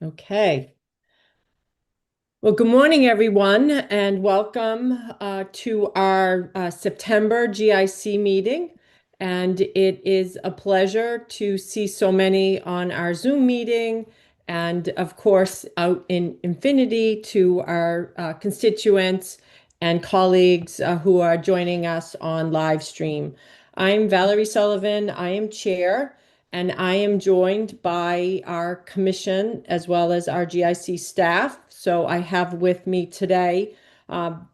Okay. Well, good morning, everyone, and welcome to our September GIC meeting. And it is a pleasure to see so many on our Zoom meeting, and of course, out in Infinity to our constituents and colleagues who are joining us on live stream. I'm Valerie Sullivan. I am chair. And I am joined by our commission as well as our GIC staff. So I have with me today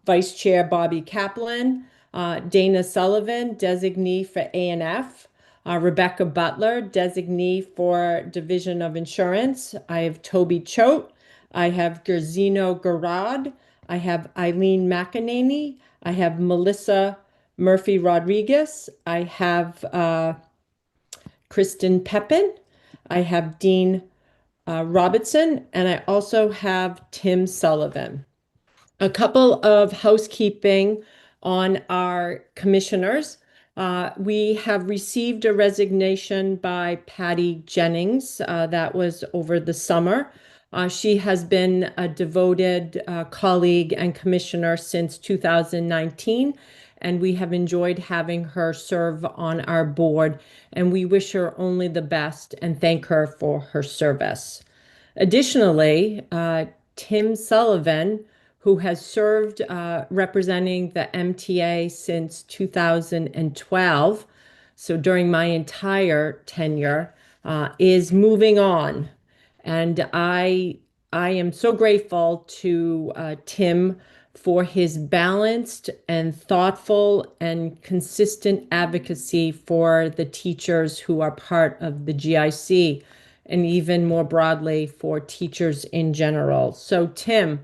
Vice Chair Bobby Kaplan, Dana Sullivan, designee for ANF, Rebecca Butler, designee for Division of Insurance. I have Toby Choate. I have Gerzino Garad. I have Eileen McEnany. I have Melissa Murphy Rodriguez. I have Kristen Pepin. I have Dean Robertson, and I also have Tim Sullivan. A couple of housekeeping on our commissioners. We have received a resignation by Patty Jennings. That was over the summer. She has been a devoted colleague and commissioner since 2019, and we have enjoyed having her serve on our board, and we wish her only the best and thank her for her service. Additionally, Tim Sullivan, who has served representing the MTA since 2012, so during my entire tenure, is moving on. And I am so grateful to Tim for his balanced and thoughtful and consistent advocacy for the teachers who are part of the GIC, and even more broadly for teachers in general. So, Tim,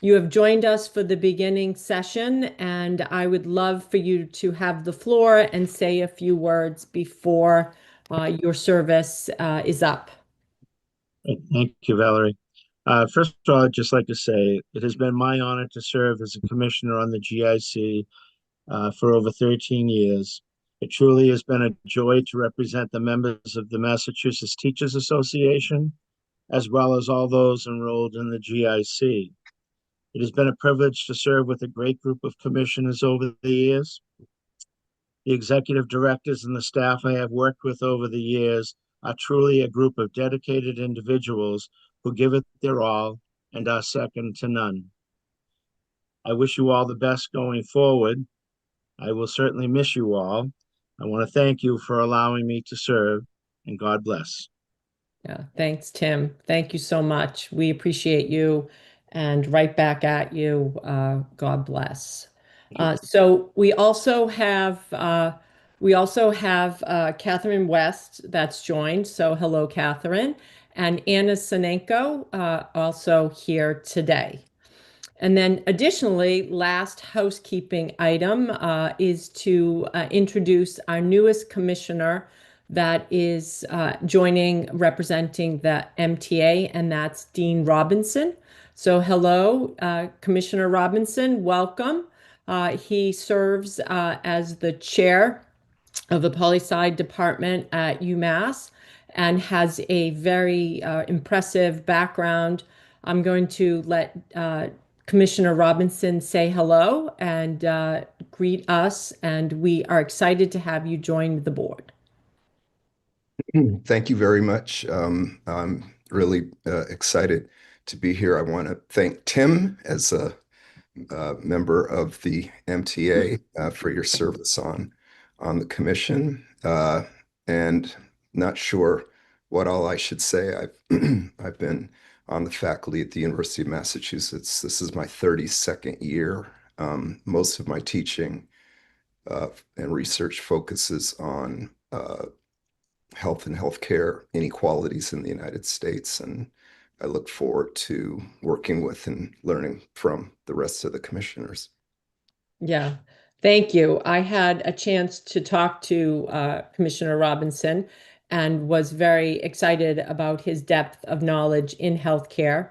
you have joined us for the beginning session, and I would love for you to have the floor and say a few words before your service is up. Thank you, Valerie. First of all, I'd just like to say it has been my honor to serve as a commissioner on the GIC for over 13 years. It truly has been a joy to represent the members of the Massachusetts Teachers Association, as well as all those enrolled in the GIC. It has been a privilege to serve with a great group of commissioners over the years. The executive directors and the staff I have worked with over the years are truly a group of dedicated individuals who give it their all and are second to none. I wish you all the best going forward. I will certainly miss you all. I want to thank you for allowing me to serve, and God bless. Yeah, thanks, Tim. Thank you so much. We appreciate you, and right back at you. God bless. So we also have Catherine West that's joined. So hello, Catherine, and Anna Sinenko also here today. And then additionally, last housekeeping item is to introduce our newest commissioner that is joining representing the MTA, and that's Dean Robinson. So hello, Commissioner Robinson, welcome. He serves as the chair of the Poli-Sci department at UMass and has a very impressive background. I'm going to let Commissioner Robinson say hello and greet us, and we are excited to have you join the board. Thank you very much. I'm really excited to be here. I want to thank Tim as a member of the MTA for your service on the commission. And not sure what all I should say. I've been on the faculty at the University of Massachusetts. This is my 32nd year. Most of my teaching and research focuses on health and healthcare inequalities in the United States. And I look forward to working with and learning from the rest of the commissioners. Yeah, thank you. I had a chance to talk to Commissioner Robinson and was very excited about his depth of knowledge in healthcare.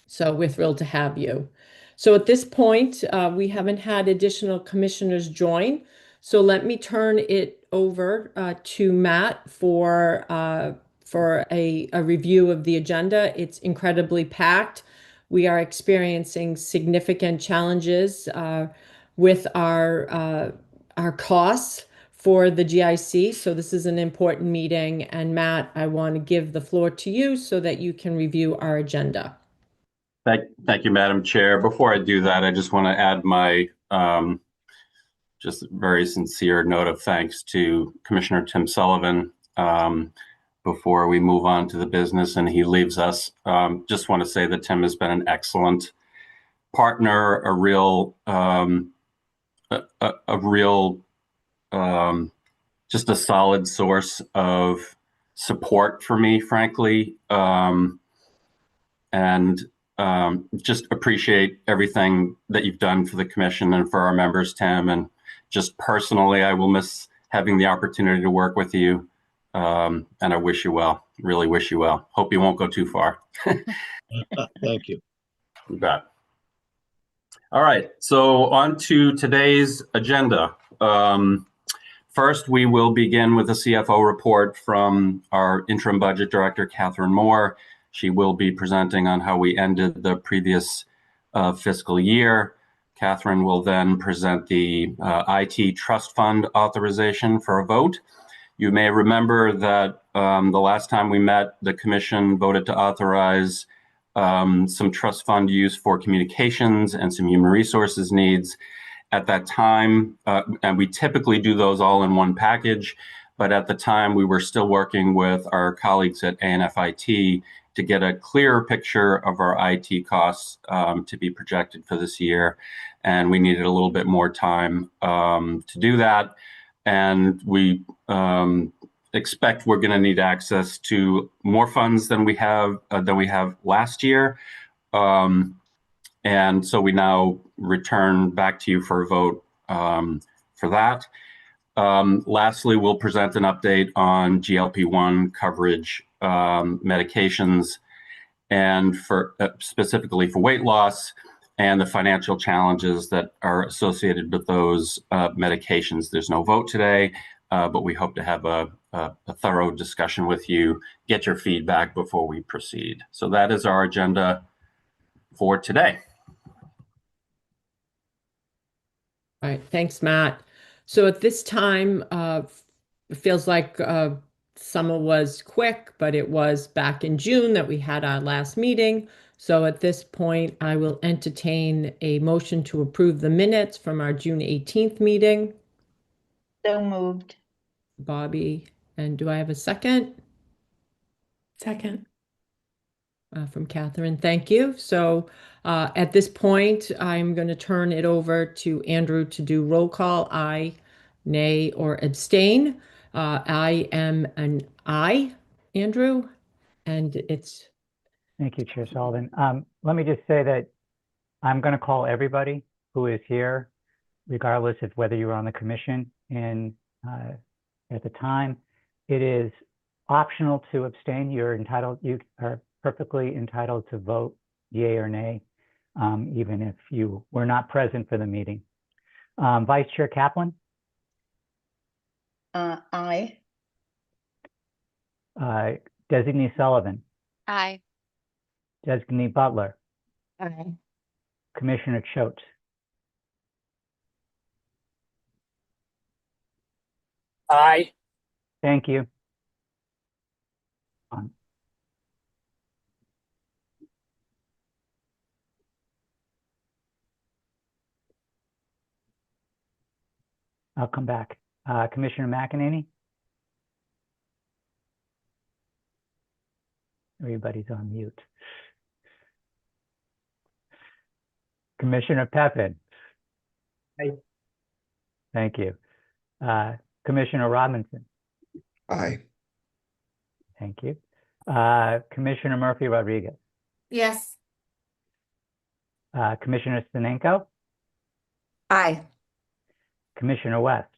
So we're thrilled to have you. So at this point, we haven't had additional commissioners join. So let me turn it over to Matt for a review of the agenda. It's incredibly packed. We are experiencing significant challenges with our costs for the GIC. So this is an important meeting. And Matt, I want to give the floor to you so that you can review our agenda. Thank you, Madam Chair. Before I do that, I just want to add my just very sincere note of thanks to Commissioner Tim Sullivan before we move on to the business and he leaves us. Just want to say that Tim has been an excellent partner, a real just a solid source of support for me, frankly, and just appreciate everything that you've done for the commission and for our members, Tim. And just personally, I will miss having the opportunity to work with you. And I wish you well, really wish you well. Hope you won't go too far. Thank you. You bet. All right, so on to today's agenda. First, we will begin with a CFO report from our interim budget director, Catherine Moore. She will be presenting on how we ended the previous fiscal year. Catherine will then present the IT trust fund authorization for a vote. You may remember that the last time we met, the commission voted to authorize some trust fund use for communications and some human resources needs. At that time, and we typically do those all in one package, but at the time we were still working with our colleagues at ANFIT to get a clearer picture of our IT costs to be projected for this year. And we needed a little bit more time to do that. And we expect we're going to need access to more funds than we have last year. And so we now return back to you for a vote for that. Lastly, we'll present an update on GLP-1 coverage medications and for specifically for weight loss and the financial challenges that are associated with those medications. There's no vote today, but we hope to have a thorough discussion with you, get your feedback before we proceed. So that is our agenda for today. All right, thanks, Matt. So at this time, it feels like summer was quick, but it was back in June that we had our last meeting. So at this point, I will entertain a motion to approve the minutes from our June 18th meeting. So moved. Bobby, and do I have a second? Second. From Catherine, thank you. So at this point, I'm going to turn it over to Andrew to do roll call. Aye, nay, or abstain. I am an aye, Andrew, and it's... Thank you, Chair Sullivan. Let me just say that I'm going to call everybody who is here, regardless of whether you're on the commission. And at the time, it is optional to abstain. You are perfectly entitled to vote yay or nay, even if you were not present for the meeting. Vice Chair Kaplan? Aye. Designee Sullivan? Aye. Designee Butler? Aye. Commissioner Choate? Aye. Thank you. I'll come back. Commissioner McEnany? Everybody's on mute. Commissioner Pepin? Aye. Thank you. Commissioner Robinson? Aye. Thank you. Commissioner Murphy Rodriguez? Yes. Commissioner Stanenko? Aye. Commissioner West?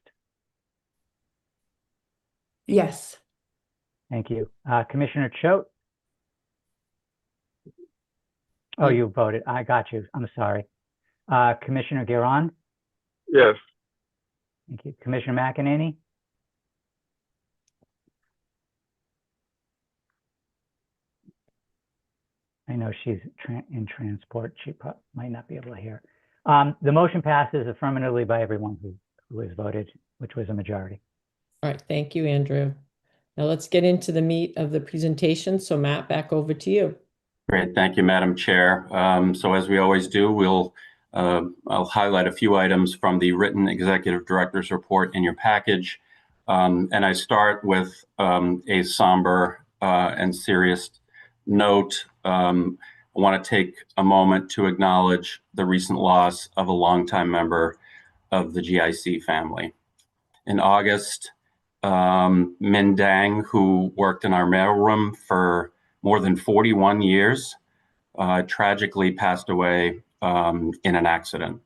Yes. Thank you. Commissioner Choate? Oh, you voted. I got you. I'm sorry. Commissioner Guerin? Yes. Thank you. Commissioner McEnany? I know she's in transport. She might not be able to hear. The motion passes affirmatively by everyone who has voted, which was a majority. All right, thank you, Andrew. Now let's get into the meat of the presentation. So Matt, back over to you. Great, thank you, Madam Chair. So as we always do, I'll highlight a few items from the written Executive Director's report in your package. And I start with a somber and serious note. I want to take a moment to acknowledge the recent loss of a longtime member of the GIC family. In August, Min Dang, who worked in our mailroom for more than 41 years, tragically passed away in an accident.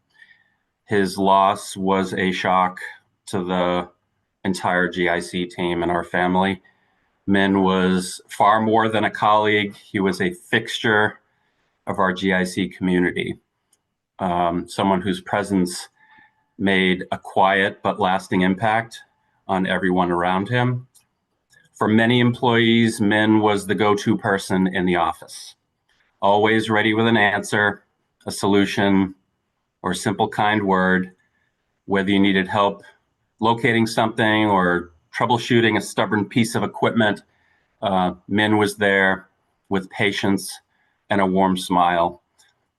His loss was a shock to the entire GIC team and our family. Min was far more than a colleague. He was a fixture of our GIC community, someone whose presence made a quiet but lasting impact on everyone around him. For many employees, Min was the go-to person in the office, always ready with an answer, a solution, or a simple kind word, whether you needed help locating something or troubleshooting a stubborn piece of equipment. Min was there with patience and a warm smile.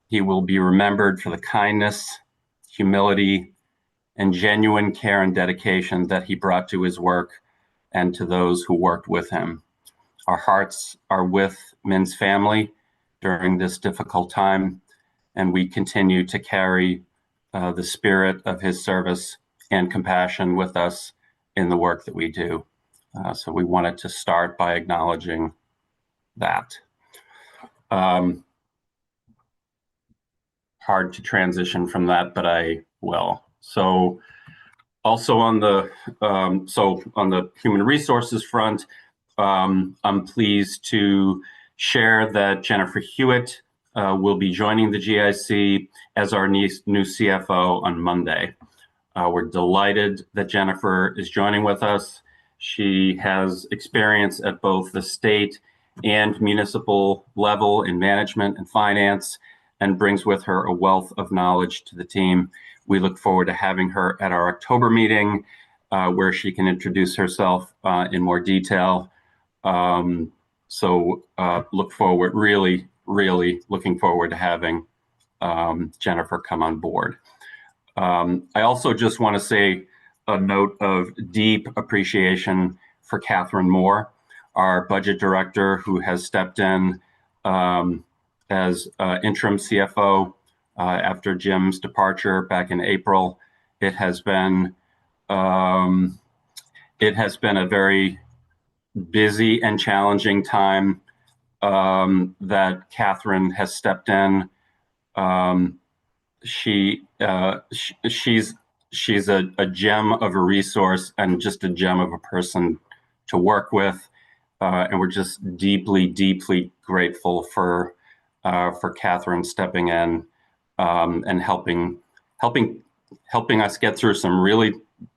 He will be remembered for the kindness, humility, and genuine care and dedication that he brought to his work and to those who worked with him. Our hearts are with Min's family during this difficult time, and we continue to carry the spirit of his service and compassion with us in the work that we do. So we wanted to start by acknowledging that. Hard to transition from that, but I will. So also on the human resources front, I'm pleased to share that Jennifer Hewitt will be joining the GIC as our new CFO on Monday. We're delighted that Jennifer is joining with us. She has experience at both the state and municipal level in management and finance, and brings with her a wealth of knowledge to the team. We look forward to having her at our October meeting, where she can introduce herself in more detail. So look forward, really looking forward to having Jennifer come on board. I also just want to say a note of deep appreciation for Catherine Moore, our budget director, who has stepped in as interim CFO after Jim's departure back in April. It has been a very busy and challenging time that Catherine has stepped in. She's a gem of a resource and just a gem of a person to work with, and we're just deeply grateful for Catherine stepping in and helping us get through some really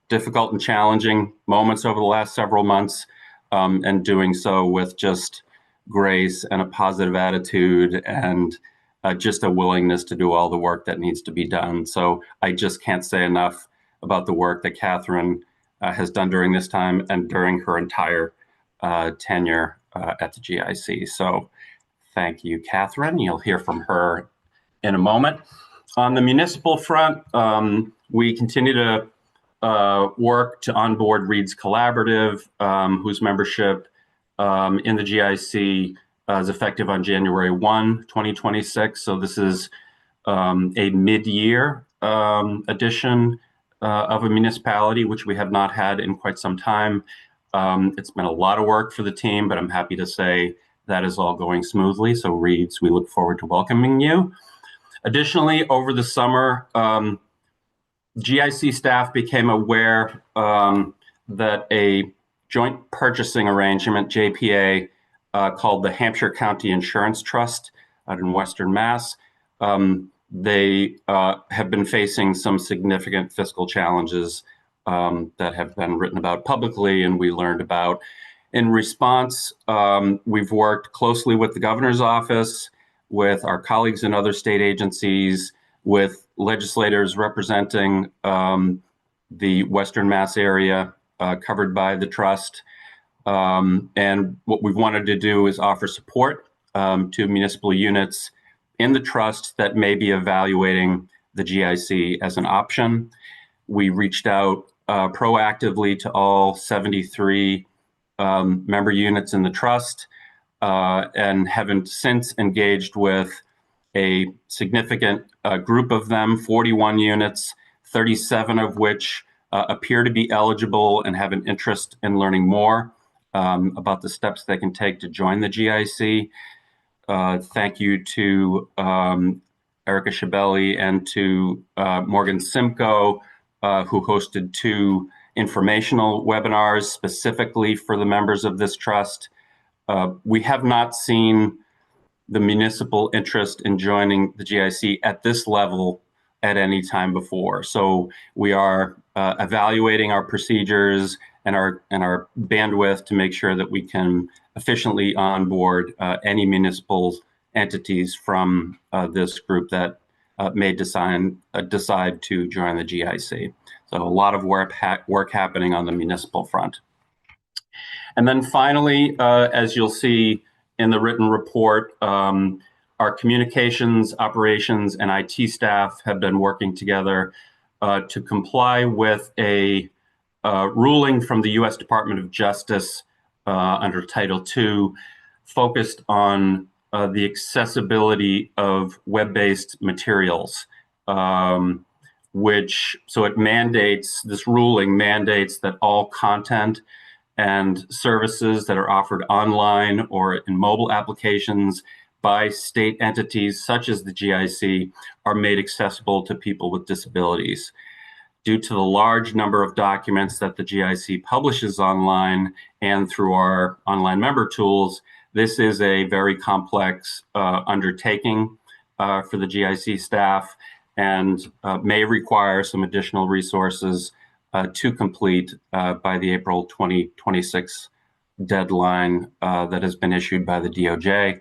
difficult and challenging moments over the last several months, and doing so with just grace and a positive attitude and just a willingness to do all the work that needs to be done. So I just can't say enough about the work that Catherine has done during this time and during her entire tenure at the GIC. So thank you, Catherine. You'll hear from her in a moment. On the municipal front, we continue to work to onboard Reed's Collaborative, whose membership in the GIC is effective on January 1, 2026. So this is a mid-year addition of a municipality, which we have not had in quite some time. It's been a lot of work for the team, but I'm happy to say that is all going smoothly. So Reed's, we look forward to welcoming you. Additionally, over the summer, GIC staff became aware that a joint purchasing arrangement, JPA, called the Hampshire County Insurance Trust out in Western Mass. They have been facing some significant fiscal challenges that have been written about publicly and we learned about. In response, we've worked closely with the governor's office with our colleagues in other state agencies, with legislators representing the Western Mass area covered by the trust. And what we've wanted to do is offer support to municipal units in the trust that may be evaluating the GIC as an option. We reached out proactively to all 73 member units in the trust and have since engaged with a significant group of them, 41 units, 37 of which appear to be eligible and have an interest in learning more about the steps they can take to join the GIC. Thank you to Erica Schiavelli and to Morgan Simcoe, who hosted 2 informational webinars specifically for the members of this trust. We have not seen the municipal interest in joining the GIC at this level at any time before. So we are evaluating our procedures and our bandwidth to make sure that we can efficiently onboard any municipal entities from this group that may decide to join the GIC. So a lot of work happening on the municipal front. And then finally, as you'll see in the written report, our communications, operations, and IT staff have been working together to comply with a ruling from the U.S. Department of Justice under Title II, focused on the accessibility of web-based materials, this ruling mandates that all content and services that are offered online or in mobile applications by state entities such as the GIC are made accessible to people with disabilities. Due to the large number of documents that the GIC publishes online and through our online member tools, this is a very complex undertaking for the GIC staff and may require some additional resources to complete by the April 2026 deadline that has been issued by the DOJ.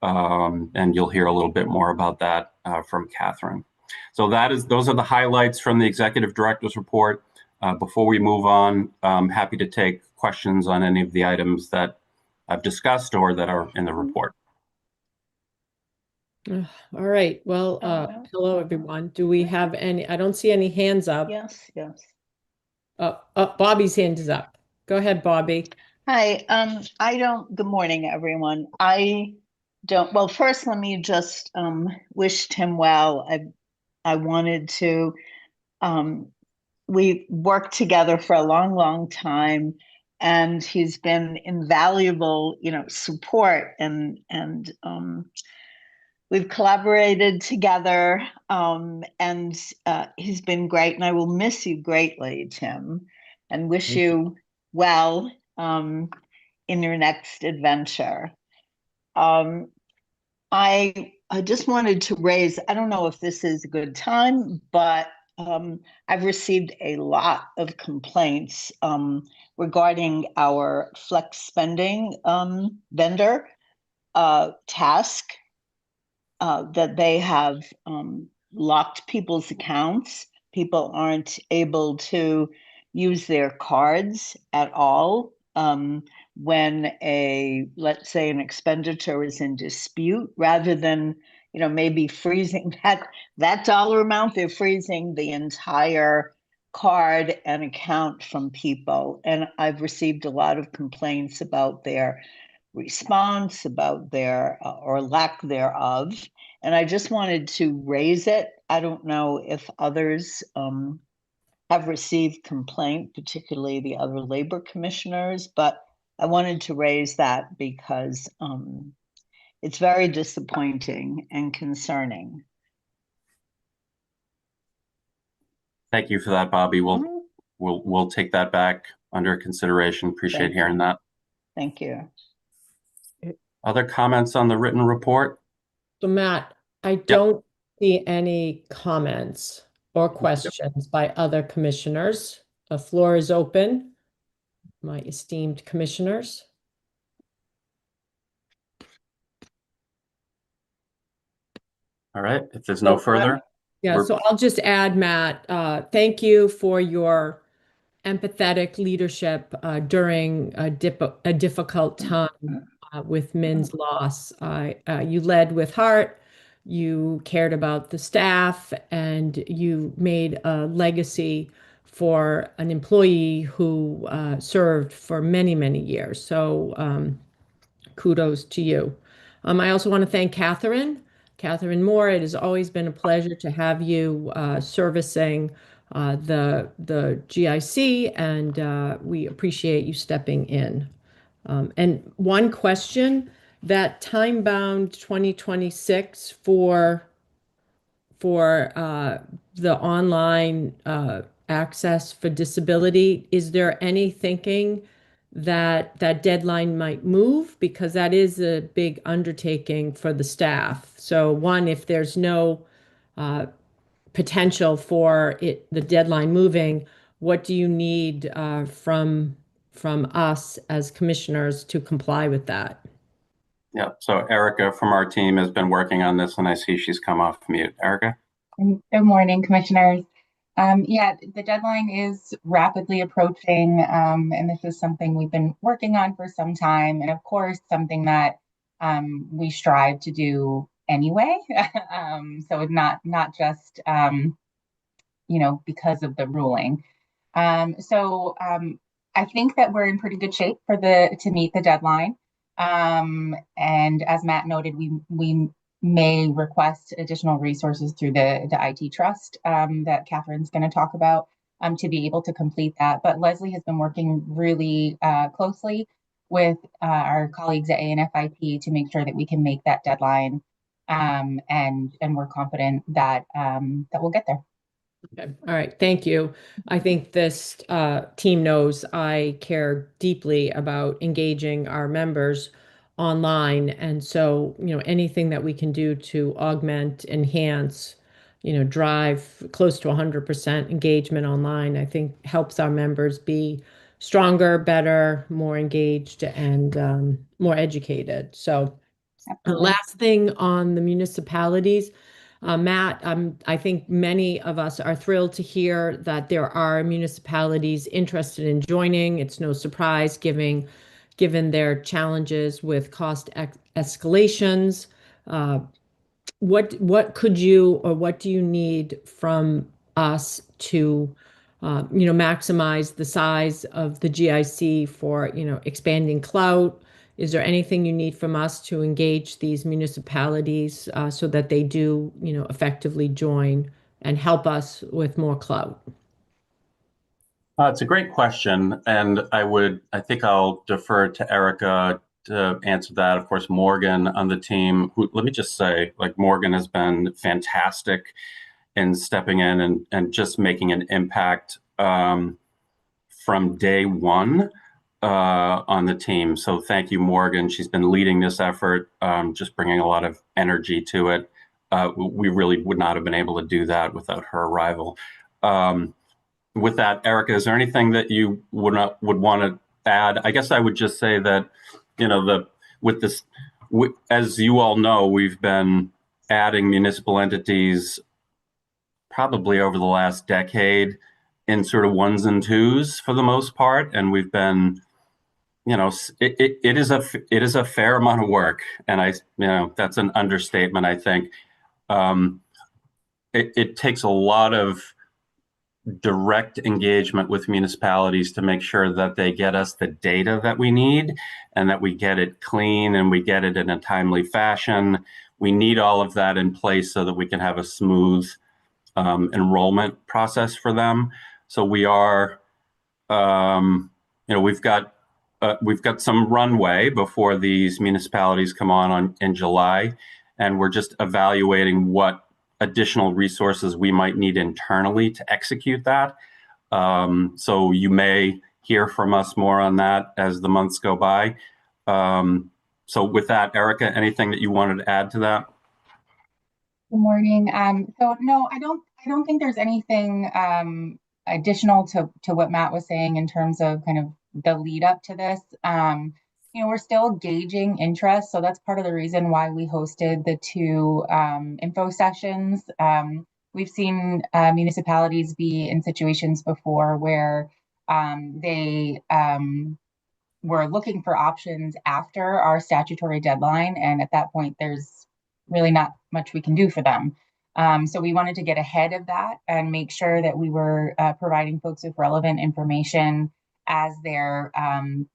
And you'll hear a little bit more about that from Catherine. So those are the highlights from the Executive Director's report. Before we move on, I'm happy to take questions on any of the items that I've discussed or that are in the report. All right. Well, hello, everyone. Do we have any? I don't see any hands up. Yes. Bobby's hand is up. Go ahead, Bobby. Hi. Good morning, everyone. Well, first, let me just wish Tim well. I wanted to, we worked together for a long, long time, and he's been invaluable, support and we've collaborated together, and he's been great, and I will miss you greatly, Tim, and wish you well in your next adventure. I just wanted to raise, I don't know if this is a good time, but I've received a lot of complaints regarding our flex spending vendor task. That they have locked people's accounts. People aren't able to use their cards at all when let's say an expenditure is in dispute, rather than maybe freezing that dollar amount, they're freezing the entire card and account from people. And I've received a lot of complaints about their response, about their or lack thereof. And I just wanted to raise it. I don't know if others have received complaint, particularly the other labor commissioners, but I wanted to raise that because it's very disappointing and concerning. Thank you for that, Bobby. We'll take that back under consideration. Appreciate hearing that. Thank you. Other comments on the written report? So Matt, I don't see any comments or questions by other commissioners. The floor is open, my esteemed commissioners. All right, if there's no further. Yeah, we're- so I'll just add, Matt, thank you for your empathetic leadership during a difficult time with Min's loss. You led with heart, you cared about the staff, and you made a legacy for an employee who served for many, many years. So kudos to you. I also want to thank Catherine Moore. It has always been a pleasure to have you servicing the GIC, and we appreciate you stepping in. And one question, that time-bound 2026 for the online access for disability, is there any thinking that that deadline might move? Because that is a big undertaking for the staff. So one, if there's no potential for the deadline moving, what do you need from us as commissioners to comply with that? Yeah, so Erica from our team has been working on this, and I see she's come off mute. Erica? Good morning, commissioners. Yeah, the deadline is rapidly approaching, and this is something we've been working on for some time, and of course, something that we strive to do anyway. So not just because of the ruling. I think that we're in pretty good shape to meet the deadline. And as Matt noted, we may request additional resources through the IT trust that Catherine's going to talk about to be able to complete that. But Leslie has been working really closely with our colleagues at ANFIP to make sure that we can make that deadline, and we're confident that we'll get there. Okay. All right. Thank you. I think this team knows I care deeply about engaging our members online. And so, anything that we can do to augment, enhance, drive close to 100% engagement online, I think helps our members be stronger, better, more engaged, and more educated. So, last thing on the municipalities. Matt, I think many of us are thrilled to hear that there are municipalities interested in joining. It's no surprise given their challenges with cost escalations. Uh, what could you or what do you need from us to maximize the size of the GIC for expanding clout? Is there anything you need from us to engage these municipalities so that they do effectively join and help us with more clout? It's a great question, and I think I'll defer to Erica to answer that. Of course, Morgan on the team, who, let me just say, like, Morgan has been fantastic in stepping in and just making an impact from day one on the team. So thank you, Morgan. She's been leading this effort, just bringing a lot of energy to it. We really would not have been able to do that without her arrival. With that, Erica, is there anything that you would want to add? I guess I would just say that, as you all know, we've been adding municipal entities probably over the last decade in sort of ones and twos for the most part, and we've been, it is a fair amount of work, and that's an understatement. I think it takes a lot of direct engagement with municipalities to make sure that they get us the data that we need and that we get it clean and we get it in a timely fashion. We need all of that in place so that we can have a smooth enrollment process for them. So we are, we've got some runway before these municipalities come on in July, and we're just evaluating what additional resources we might need internally to execute that. So you may hear from us more on that as the months go by. So with that, Erica, anything that you wanted to add to that? Good morning. So no, I don't think there's anything additional to what Matt was saying in terms of kind of the lead up to this. we're still gauging interest. So that's part of the reason why we hosted the two info sessions. We've seen municipalities be in situations before where they were looking for options after our statutory deadline. And at that point, there's really not much we can do for them. So we wanted to get ahead of that and make sure that we were providing folks with relevant information as they're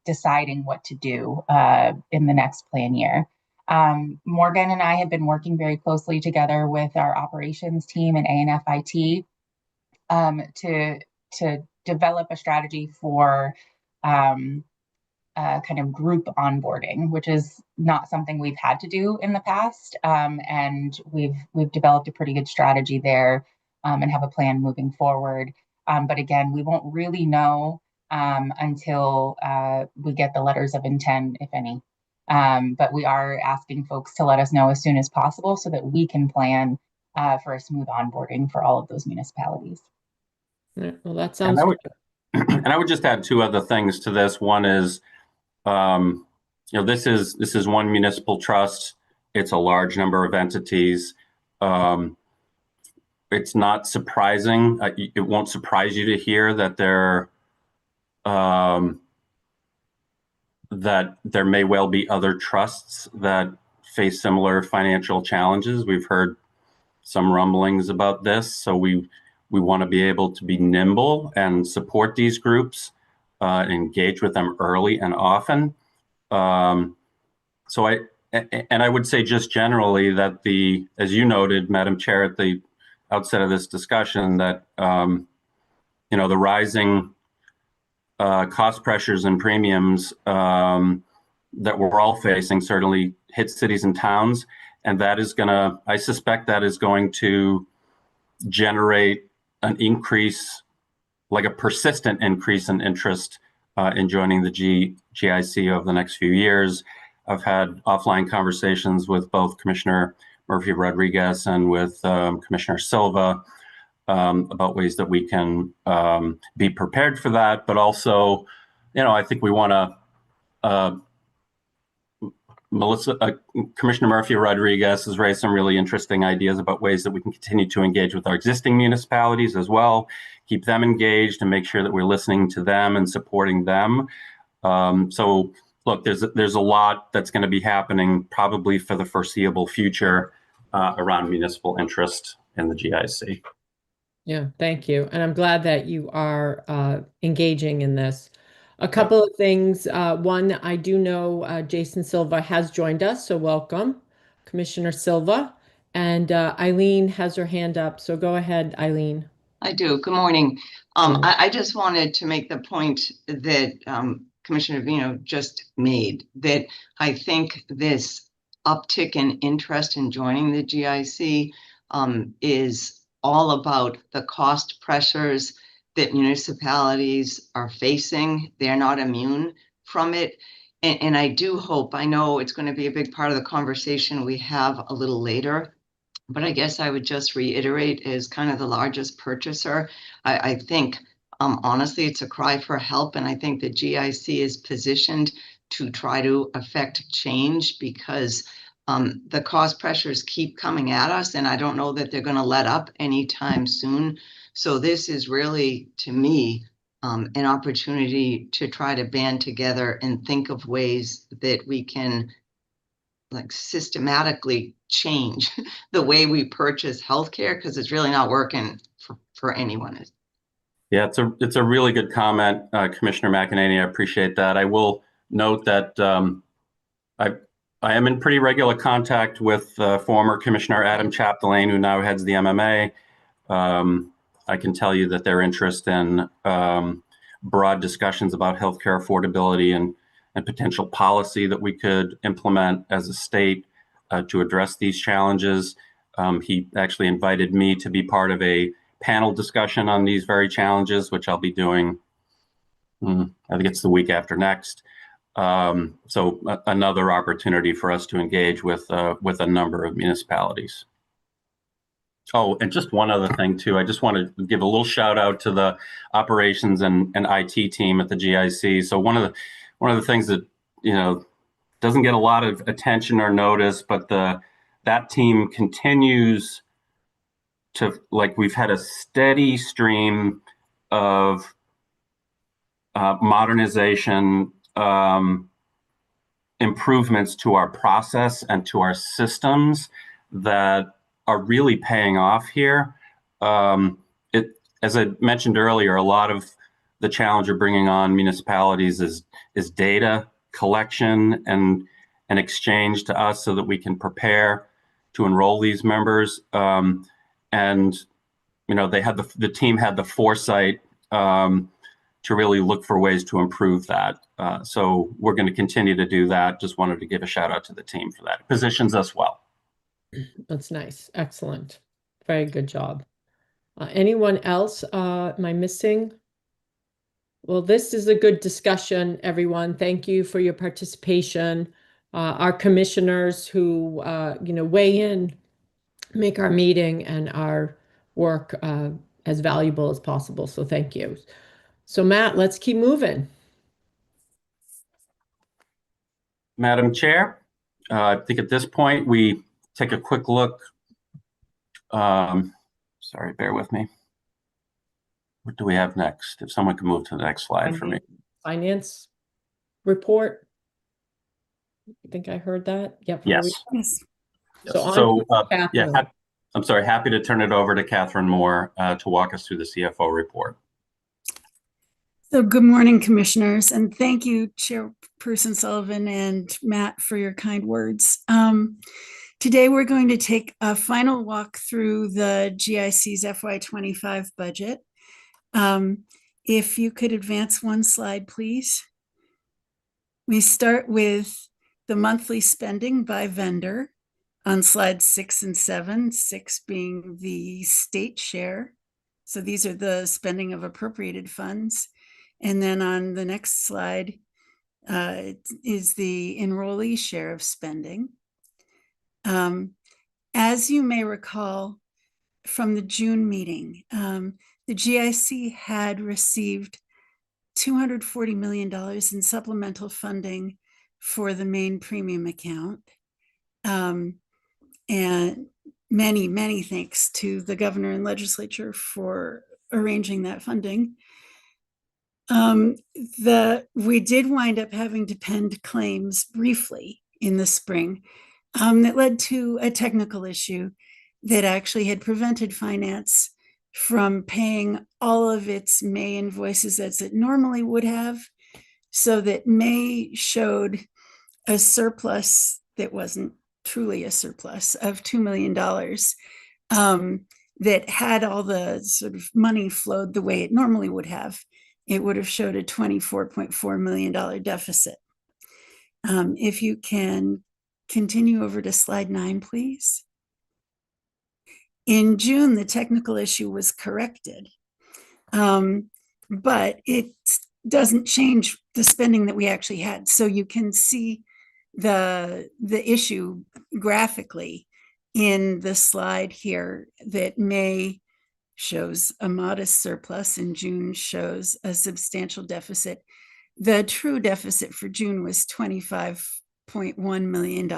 deciding what to do in the next plan year. Morgan and I have been working very closely together with our operations team and ANFIT to develop a strategy for kind of group onboarding, which is not something we've had to do in the past. And we've developed a pretty good strategy there and have a plan moving forward. But again, we won't really know until we get the letters of intent, if any. But we are asking folks to let us know as soon as possible so that we can plan for a smooth onboarding for all of those municipalities. Well, that sounds and I would just add two other things to this. One is, this is one municipal trust. It's a large number of entities. It's not surprising. It won't surprise you to hear that there may well be other trusts that face similar financial challenges. We've heard some rumblings about this, so we want to be able to be nimble and support these groups, engage with them early and often. So I would say just generally that as you noted, Madam Chair, at the outset of this discussion, that the rising cost pressures and premiums that we're all facing certainly hit cities and towns, and I suspect that is going to generate an increase, like a persistent increase in interest in joining the GIC over the next few years. I've had offline conversations with both Commissioner Murphy-Rodriguez and with Commissioner Silva about ways that we can be prepared for that. But also, I think we want to, Commissioner Murphy-Rodriguez has raised some really interesting ideas about ways that we can continue to engage with our existing municipalities as well, keep them engaged and make sure that we're listening to them and supporting them. So look, there's a lot that's going to be happening probably for the foreseeable future around municipal interest in the GIC. Yeah, thank you. And I'm glad that you are engaging in this. A couple of things. One, I do know Jason Silva has joined us, so welcome, Commissioner Silva. And Eileen has her hand up, so go ahead, Eileen. I do. Good morning. I just wanted to make the point that Commissioner Vino just made, that I think this uptick in interest in joining the GIC is all about the cost pressures that municipalities are facing. They're not immune from it. And I do hope, I know it's going to be a big part of the conversation we have a little later, but I guess I would just reiterate, as kind of the largest purchaser, I think, honestly, it's a cry for help. And I think the GIC is positioned to try to affect change, because the cost pressures keep coming at us, and I don't know that they're going to let up anytime soon. So this is really, to me, an opportunity to try to band together and think of ways that we can systematically change the way we purchase healthcare, because it's really not working for anyone. Yeah, it's a really good comment, Commissioner McEnany. I appreciate that. I will note that I am in pretty regular contact with former Commissioner Adam Chapdelaine, who now heads the MMA. I can tell you that their interest in broad discussions about healthcare affordability and potential policy that we could implement as a state to address these challenges. He actually invited me to be part of a panel discussion on these very challenges, which I'll be doing, I think it's the week after next. So another opportunity for us to engage with a number of municipalities. Oh, and just one other thing too. I just want to give a little shout out to the operations and IT team at the GIC. So one of the things that doesn't get a lot of attention or notice, but that team continues to, like, we've had a steady stream of modernization, improvements to our process and to our systems that are really paying off here. As I mentioned earlier, a lot of the challenge of bringing on municipalities is data collection and exchange to us so that we can prepare to enroll these members. And the team had the foresight to really look for ways to improve that. So we're going to continue to do that. Just wanted to give a shout out to the team for that. It positions us well. That's nice. Excellent. Very good job. Anyone else? Am I missing? Well, this is a good discussion, everyone. Thank you for your participation. Our commissioners who, weigh in, make our meeting and our work as valuable as possible. So thank you. So Matt, let's keep moving. Madam Chair, I think at this point we take a quick look. Sorry, bear with me. What do we have next? If someone can move to the next slide for me. Finance report. I think I heard that. Yep. Yes. So yeah, I'm sorry, happy to turn it over to Catherine Moore to walk us through the CFO report. So good morning, commissioners, and thank you, Chairperson Sullivan and Matt, for your kind words. Today, we're going to take a final walk through the GIC's FY25 budget. If you could advance one slide, please. We start with the monthly spending by vendor on slides 6 and 7, 6 being the state share. So these are the spending of appropriated funds. And then on the next slide is the enrollee share of spending. As you may recall from the June meeting, the GIC had received $240 million in supplemental funding for the main premium account. And many, many thanks to the governor and legislature for arranging that funding. We did wind up having to pend claims briefly in the spring that led to a technical issue that actually had prevented finance from paying all of its May invoices as it normally would have, so that May showed a surplus that wasn't truly a surplus of $2 million that had all the sort of money flowed the way it normally would have. It would have showed a $24.4 million deficit. If you can continue over to slide 9, please. In June, the technical issue was corrected, but it doesn't change the spending that we actually had. So you can see the issue graphically in the slide here, that May shows a modest surplus and June shows a substantial deficit. The true deficit for June was $25.1 million.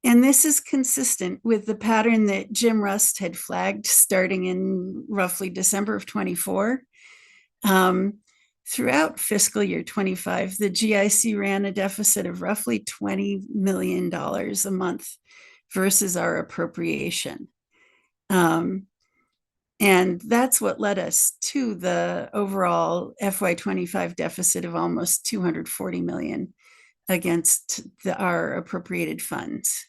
And this is consistent with the pattern that Jim Rust had flagged starting in roughly December of 24. Throughout fiscal year 25, the GIC ran a deficit of roughly $20 million a month versus our appropriation. And that's what led us to the overall FY25 deficit of almost $240 million against our appropriated funds.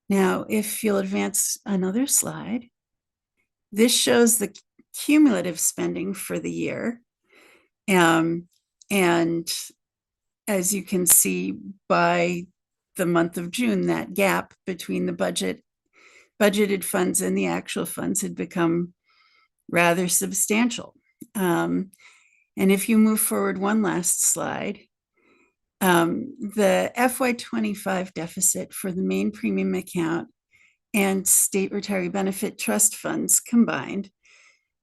Now, if you'll advance another slide, this shows the cumulative spending for the year. And as you can see, by the month of June, that gap between the budgeted funds and the actual funds had become rather substantial. And if you move forward one last slide, the FY25 deficit for the main premium account and state retiree benefit trust funds combined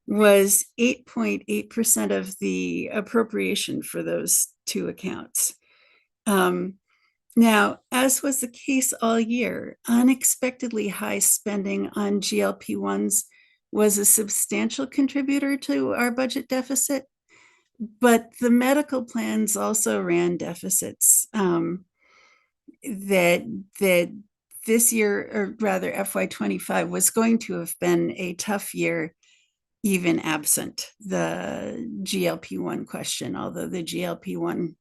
was 8.8% of the appropriation for those two accounts. Now, as was the case all year, unexpectedly high spending on GLP-1s was a substantial contributor to our budget deficit, but the medical plans also ran deficits that this year, or rather FY25, was going to have been a tough year, even absent the GLP-1 question, although the GLP-1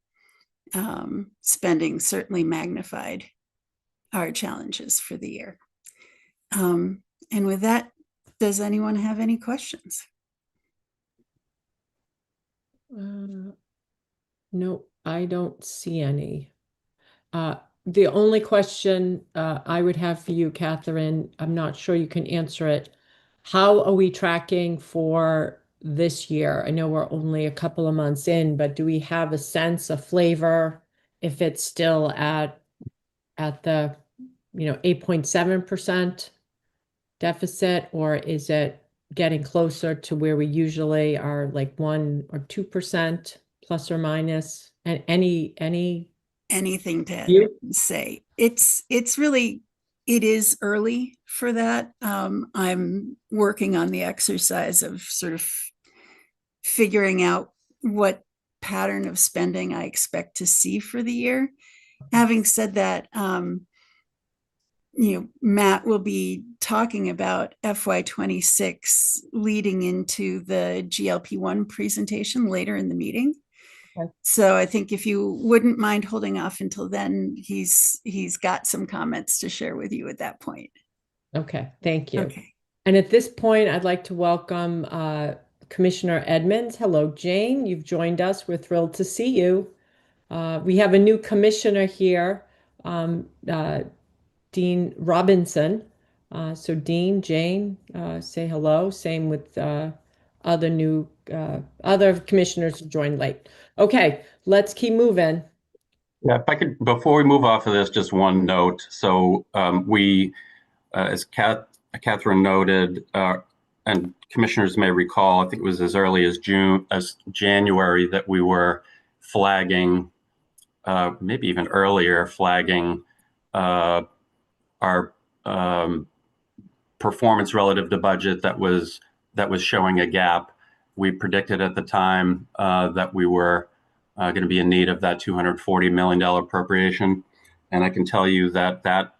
spending certainly magnified our challenges for the year. And with that, does anyone have any questions? No, I don't see any. The only question I would have for you, Catherine, I'm not sure you can answer it. How are we tracking for this year? I know we're only a couple of months in, but do we have a sense, a flavor, if it's still at the 8.7% deficit, or is it getting closer to where we usually are, like 1 or 2% plus or minus? And anything to you? say? It's really, it is early for that. I'm working on the exercise of sort of figuring out what pattern of spending I expect to see for the year. Having said that, Matt will be talking about FY26 leading into the GLP-1 presentation later in the meeting. Okay. So I think if you wouldn't mind holding off until then, he's got some comments to share with you at that point. Okay, thank you. Okay. And at this point, I'd like to welcome Commissioner Edmonds. Hello, Jane. You've joined us. We're thrilled to see you. We have a new commissioner here, Dean Robinson. So Dean, Jane, say hello. Same with other commissioners who joined late. Okay, let's keep moving. Yeah, if I could, before we move off of this, just one note. So we, as Catherine noted, and commissioners may recall, I think it was as early as January that we were flagging, maybe even earlier, flagging our performance relative to budget that was showing a gap. We predicted at the time that we were going to be in need of that $240 million appropriation, and I can tell you that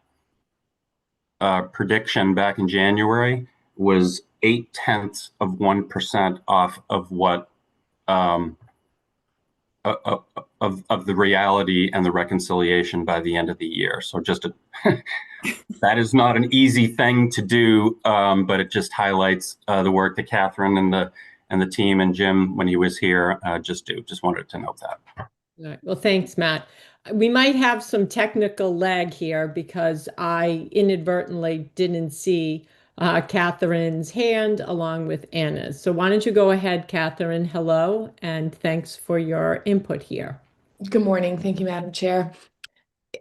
prediction back in January was 0.8% off of what of the reality and the reconciliation by the end of the year. So just that is not an easy thing to do, but it just highlights the work that Catherine and the team and Jim, when he was here, just wanted to note that. All right. Well, thanks, Matt. We might have some technical lag here because I inadvertently didn't see Catherine's hand along with Anna's. So why don't you go ahead, Catherine? Hello, and thanks for your input here. Good morning. Thank you, Madam Chair.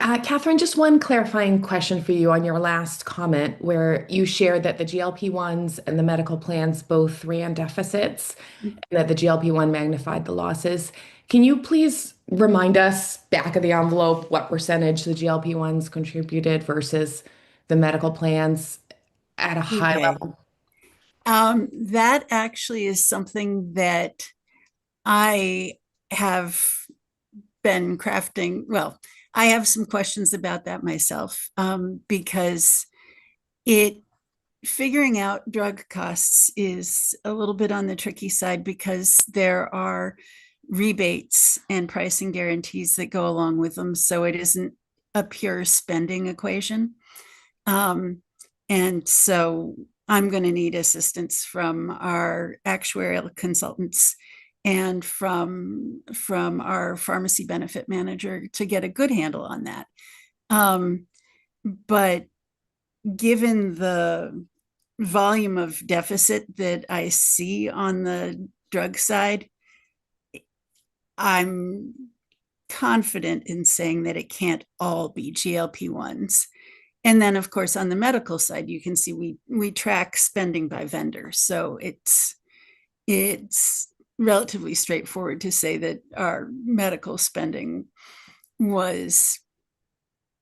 Catherine, just one clarifying question for you on your last comment where you shared that the GLP-1s and the medical plans both ran deficits and that the GLP-1 magnified the losses. Can you please remind us back of the envelope what percentage the GLP-1s contributed versus the medical plans at a high level? That actually is something that I have been crafting. Well, I have some questions about that myself because figuring out drug costs is a little bit on the tricky side because there are rebates and pricing guarantees that go along with them. So it isn't a pure spending equation. And so I'm going to need assistance from our actuarial consultants and from our pharmacy benefit manager to get a good handle on that. But given the volume of deficit that I see on the drug side, I'm confident in saying that it can't all be GLP-1s. And then, of course, on the medical side, you can see we track spending by vendor. So it's relatively straightforward to say that our medical spending was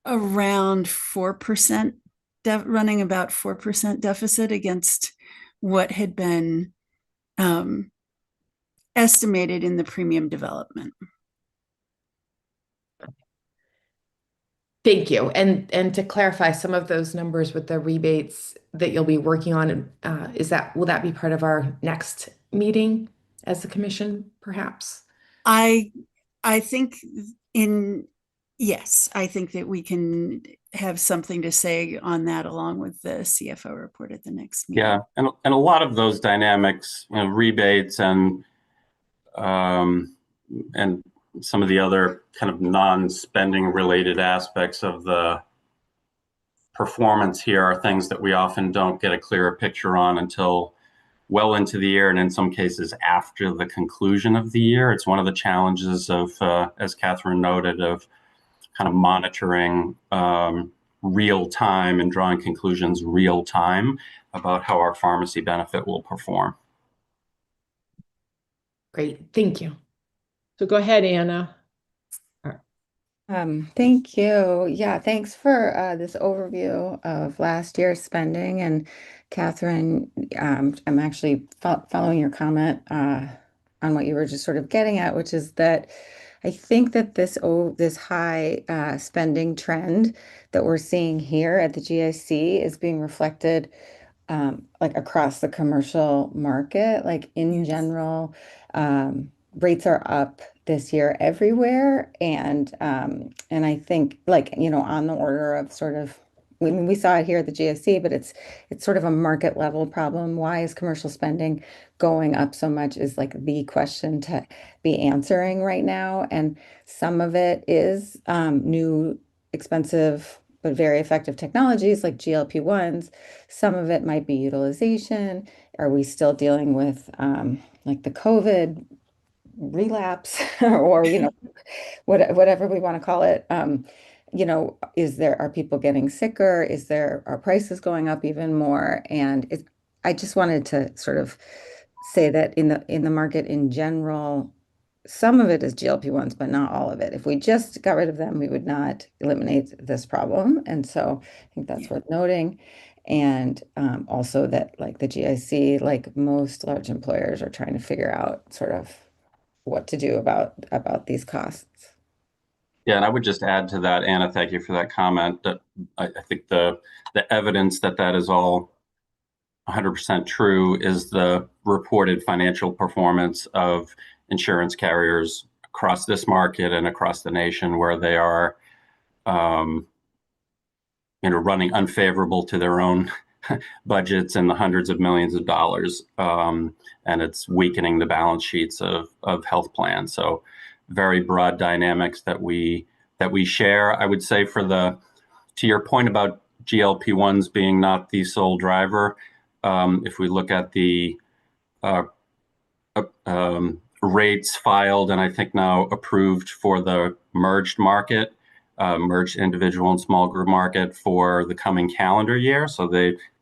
around 4%, running about 4% deficit against what had been estimated in the premium development. Thank you. And to clarify, some of those numbers with the rebates that you'll be working on, will that be part of our next meeting as a commission, perhaps? I think yes, I think that we can have something to say on that along with the CFO report at the next meeting. Yeah, and a lot of those dynamics, rebates and some of the other kind of non-spending related aspects of the performance here are things that we often don't get a clearer picture on until well into the year, and in some cases after the conclusion of the year. It's one of the challenges of, as Catherine noted, of kind of monitoring real time and drawing conclusions real time about how our pharmacy benefit will perform. Great, thank you. So go ahead, Anna. Thank you. Yeah, thanks for this overview of last year's spending. And Catherine, I'm actually following your comment on what you were just sort of getting at, which is that I think that this high spending trend that we're seeing here at the GIC is being reflected like across the commercial market. Like in general, rates are up this year everywhere, and I think, like, on the order of sort of, we saw it here at the GSC, but it's sort of a market level problem. Why is commercial spending going up so much is like the question to be answering right now. And some of it is new, expensive, but very effective technologies like GLP-1s. Some of it might be utilization. Are we still dealing with like the COVID relapse or whatever we want to call it? Are people getting sicker? Are prices going up even more? And I just wanted to sort of say that in the market in general, some of it is GLP-1s, but not all of it. If we just got rid of them, we would not eliminate this problem. And so I think that's worth noting. And also that, like, the GIC, like most large employers, are trying to figure out sort of what to do about these costs. Yeah, and I would just add to that, Anna, thank you for that comment, that I think the evidence that is all 100% true is the reported financial performance of insurance carriers across this market and across the nation, where they are running unfavorable to their own budgets in the hundreds of millions of dollars, and it's weakening the balance sheets of health plans. So very broad dynamics that we share. I would say, to your point about GLP-1s being not the sole driver, if we look at the rates filed and I think now approved for the merged market, merged individual and small group market for the coming calendar year. So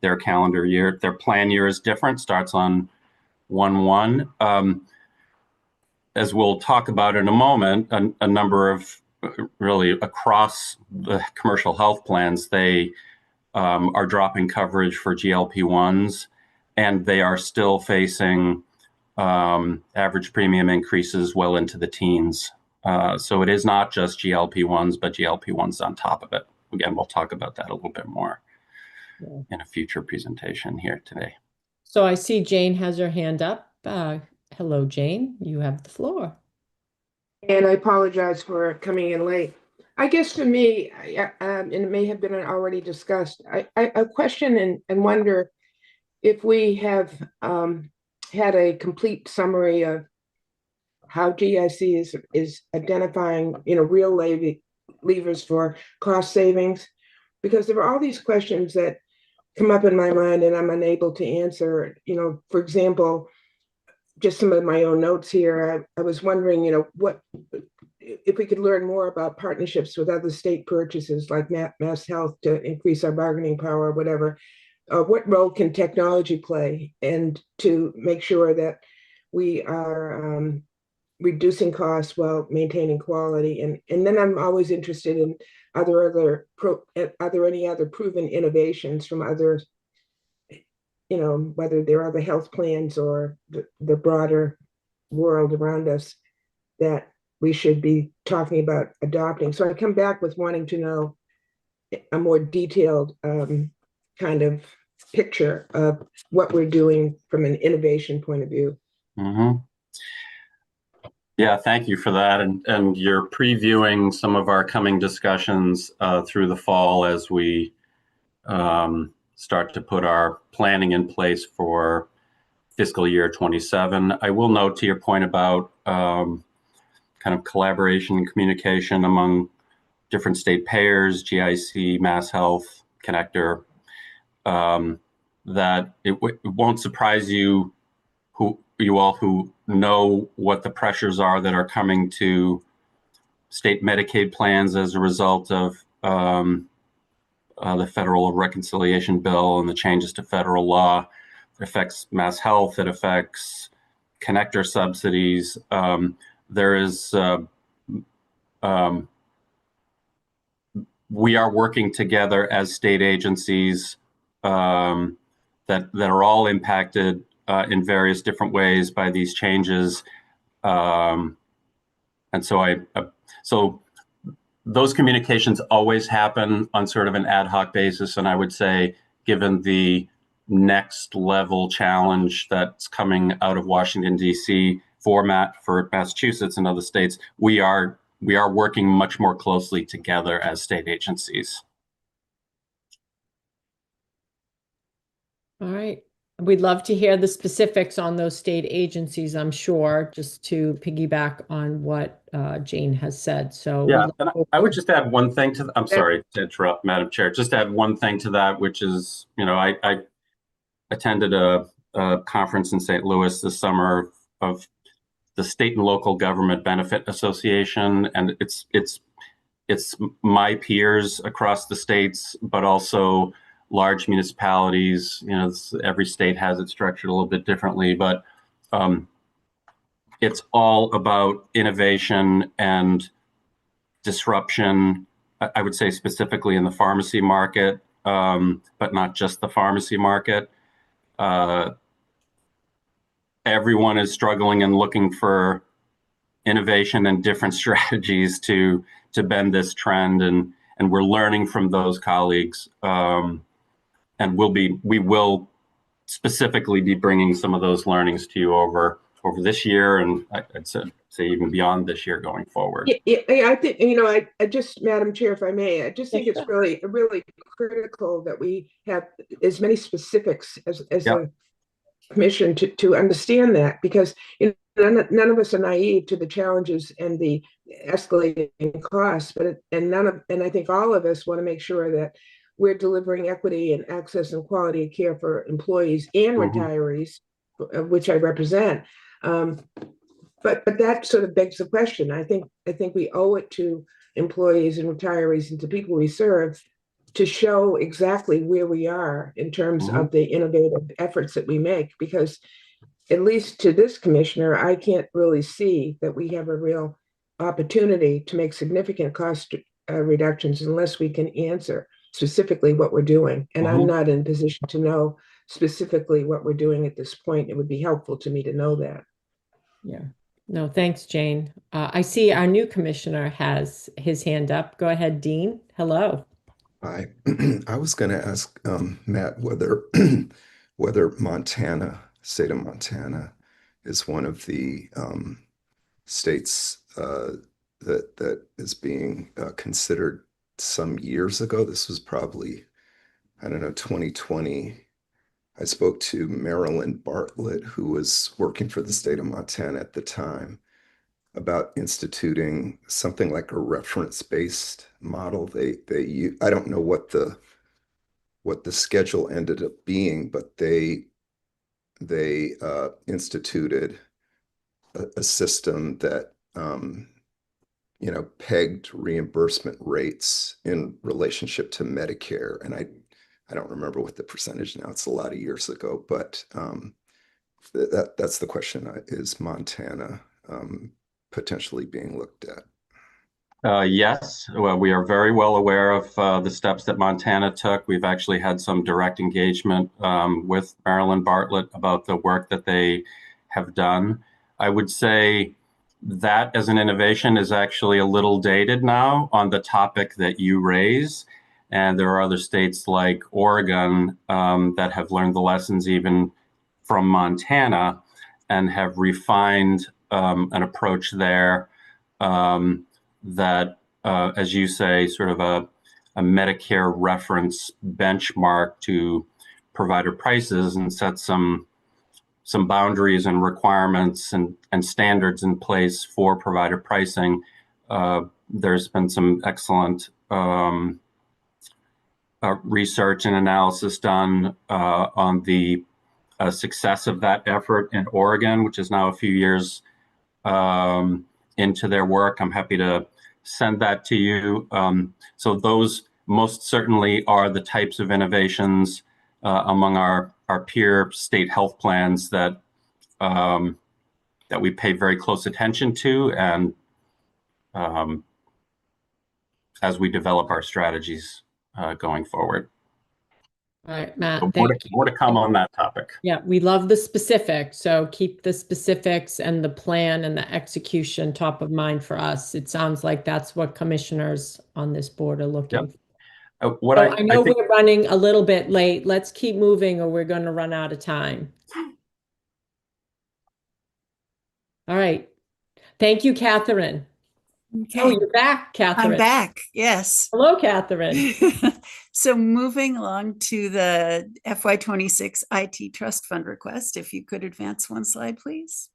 their calendar year, their plan year is different, starts on 1/1. As we'll talk about in a moment, a number of really across the commercial health plans, they are dropping coverage for GLP-1s, and they are still facing average premium increases well into the teens. So it is not just GLP-1s, but GLP-1s on top of it. Again, we'll talk about that a little bit more in a future presentation here today. So I see Jane has her hand up. Hello, Jane. You have the floor. And I apologize for coming in late. I guess for me, and it may have been already discussed, I question and wonder if we have had a complete summary of how GIC is identifying, real levers for cost savings, because there are all these questions that come up in my mind and I'm unable to answer. For example, just some of my own notes here. I was wondering, what if we could learn more about partnerships with other state purchases like Mass Health to increase our bargaining power or whatever. What role can technology play, and to make sure that we are reducing costs while maintaining quality. And then I'm always interested in are there any other proven innovations from other, whether there are the health plans or the broader world around us that we should be talking about adopting. So I come back with wanting to know a more detailed kind of picture of what we're doing from an innovation point of view. Mm-hmm. Yeah, thank you for that. And you're previewing some of our coming discussions through the fall as we start to put our planning in place for fiscal year 27. I will note to your point about kind of collaboration and communication among different state payers, GIC, Mass Health, Connector, that it won't surprise you who know what the pressures are that are coming to state Medicaid plans as a result of the federal reconciliation bill and the changes to federal law. It affects Mass Health. It affects connector subsidies. There is we are working together as state agencies that are all impacted in various different ways by these changes. And so those communications always happen on sort of an ad hoc basis. And I would say, given the next level challenge that's coming out of Washington, D.C. for Massachusetts and other states, we are working much more closely together as state agencies. All right. We'd love to hear the specifics on those state agencies, I'm sure, just to piggyback on what Jane has said. So yeah, and I would just add one thing to, I'm sorry to interrupt, Madam Chair, just add one thing to that, which is, I attended a conference in St. Louis this summer of the State and Local Government Benefit Association, and it's my peers across the states, but also large municipalities. Every state has it structured a little bit differently, but it's all about innovation and disruption. I would say specifically in the pharmacy market, but not just the pharmacy market. Everyone is struggling and looking for innovation and different strategies to bend this trend, and we're learning from those colleagues, and we will specifically be bringing some of those learnings to you over this year, and I'd say even beyond this year going forward. Yeah, I think, I just, Madam Chair, if I may, I just think it's really critical that we have as many specifics as a commission to understand that, because none of us are naive to the challenges and the escalating costs, and I think all of us want to make sure that we're delivering equity and access and quality of care for employees and retirees, which I represent. But that sort of begs the question. I think we owe it to employees and retirees and to people we serve to show exactly where we are in terms of the innovative efforts that we make, because at least to this commissioner, I can't really see that we have a real opportunity to make significant cost reductions unless we can answer specifically what we're doing. And I'm not in a position to know specifically what we're doing at this point. It would be helpful to me to know that. Yeah. No, thanks, Jane. I see our new commissioner has his hand up. Go ahead, Dean. Hello. Hi. I was going to ask Matt whether state of Montana, is one of the states that is being considered some years ago. This was probably, I don't know, 2020. I spoke to Marilyn Bartlett, who was working for the state of Montana at the time, about instituting something like a reference-based model. I don't know what the schedule ended up being, but they instituted a system that pegged reimbursement rates in relationship to Medicare, and I don't remember what the percentage now. It's a lot of years ago, but that's the question. Is Montana potentially being looked at? Yes, well, we are very well aware of the steps that Montana took. We've actually had some direct engagement with Marilyn Bartlett about the work that they have done. I would say that as an innovation is actually a little dated now on the topic that you raise. And there are other states like Oregon that have learned the lessons even from Montana and have refined an approach there. That, as you say, sort of a Medicare reference benchmark to provider prices and set some boundaries and requirements and standards in place for provider pricing. There's been some excellent research and analysis done on the success of that effort in Oregon, which is now a few years into their work. I'm happy to send that to you. So those most certainly are the types of innovations among our peer state health plans that that we pay very close attention to, and as we develop our strategies going forward. All right, Matt, So thank you. more to come on that topic. Yeah, we love the specifics. So keep the specifics and the plan and the execution top of mind for us. It sounds like that's what commissioners on this board are looking for. What So I know think, we're running a little bit late. Let's keep moving or we're going to run out of time. All right. Thank you, Catherine. Oh, Okay, you're back, Catherine. I'm back. Yes. Hello, Catherine. So moving along to the FY26 IT Trust Fund request, if you could advance one slide, please.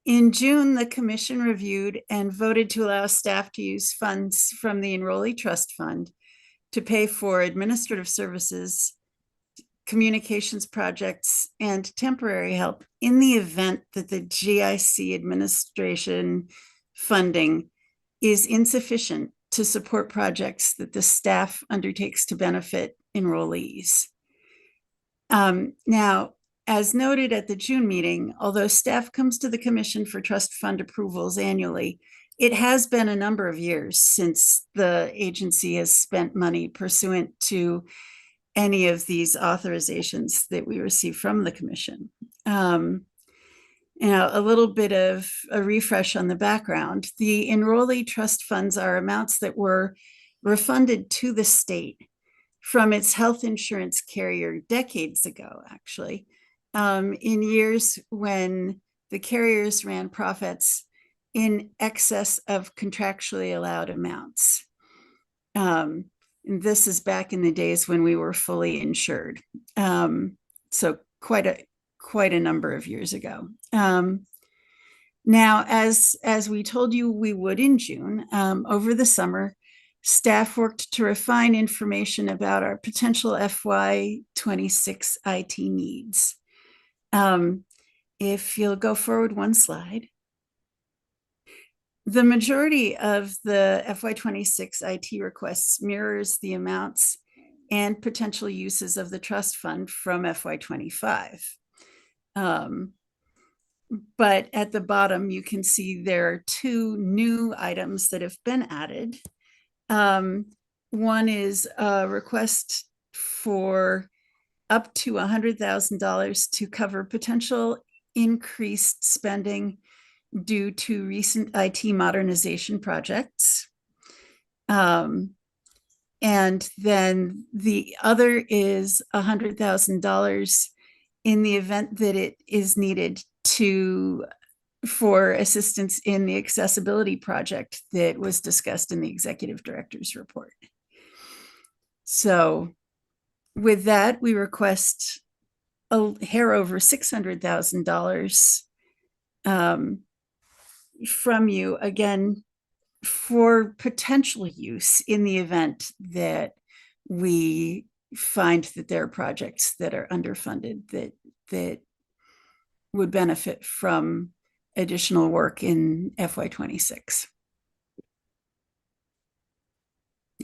In June, the commission reviewed and voted to allow staff to use funds from the Enrollee Trust Fund to pay for administrative services, communications projects, and temporary help in the event that the GIC administration funding is insufficient to support projects that the staff undertakes to benefit enrollees. Now, as noted at the June meeting, although staff comes to the commission for trust fund approvals annually, it has been a number of years since the agency has spent money pursuant to any of these authorizations that we receive from the commission. Now, a little bit of a refresh on the background. The enrollee trust funds are amounts that were refunded to the state from its health insurance carrier decades ago, actually, in years when the carriers ran profits in excess of contractually allowed amounts. And this is back in the days when we were fully insured. So quite a number of years ago. Now, as we told you we would in June, over the summer, staff worked to refine information about our potential FY26 IT needs. If you'll go forward one slide. The majority of the FY26 IT requests mirrors the amounts and potential uses of the trust fund from FY25. But at the bottom, you can see there are two new items that have been added. One is a request for up to $100,000 to cover potential increased spending due to recent IT modernization projects. And then the other is $100,000 in the event that it is needed for assistance in the accessibility project that was discussed in the executive director's report. So with that, we request a hair over $600,000 from you, again, for potential use in the event that we find that there are projects that are underfunded that would benefit from additional work in FY26.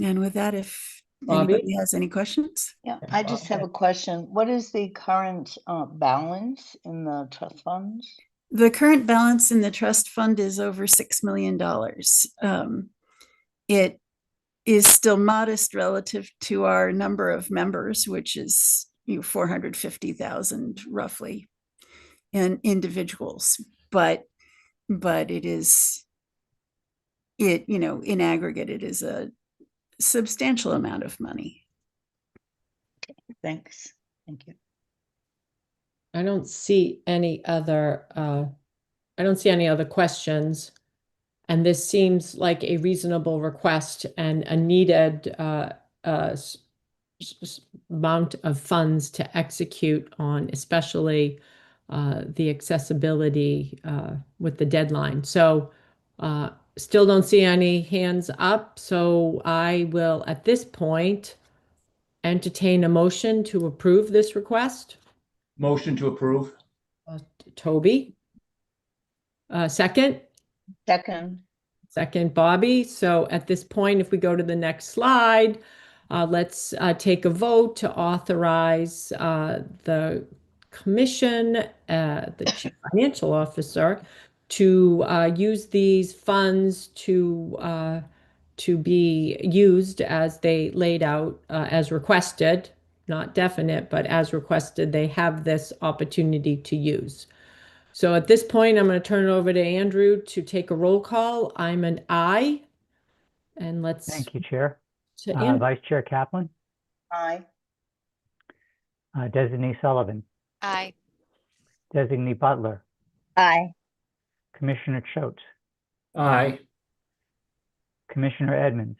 And with that, if anybody has any questions. Yeah, I just have a question. What is the current balance in the trust funds? The current balance in the trust fund is over $6 million. It is still modest relative to our number of members, which is 450,000 roughly, and individuals. But it is, in aggregate, it is a substantial amount of money. Thanks. Thank you. I don't see any other questions. And this seems like a reasonable request and a needed amount of funds to execute on, especially the accessibility with the deadline. So still don't see any hands up. So I will, at this point, entertain a motion to approve this request. Motion to approve. Toby. Second? Second, Bobby. So at this point, if we go to the next slide, let's take a vote to authorize the commission, the chief financial officer, to use these funds to be used as they laid out, as requested, not definite, but as requested, they have this opportunity to use. So at this point, I'm going to turn it over to Andrew to take a roll call. I'm an aye. And let's. Thank you, Chair. To Andrew. Vice Chair Kaplan. Aye. Designee Sullivan. Aye. Designee Butler. Aye. Commissioner Choate. Aye. Commissioner Edmonds.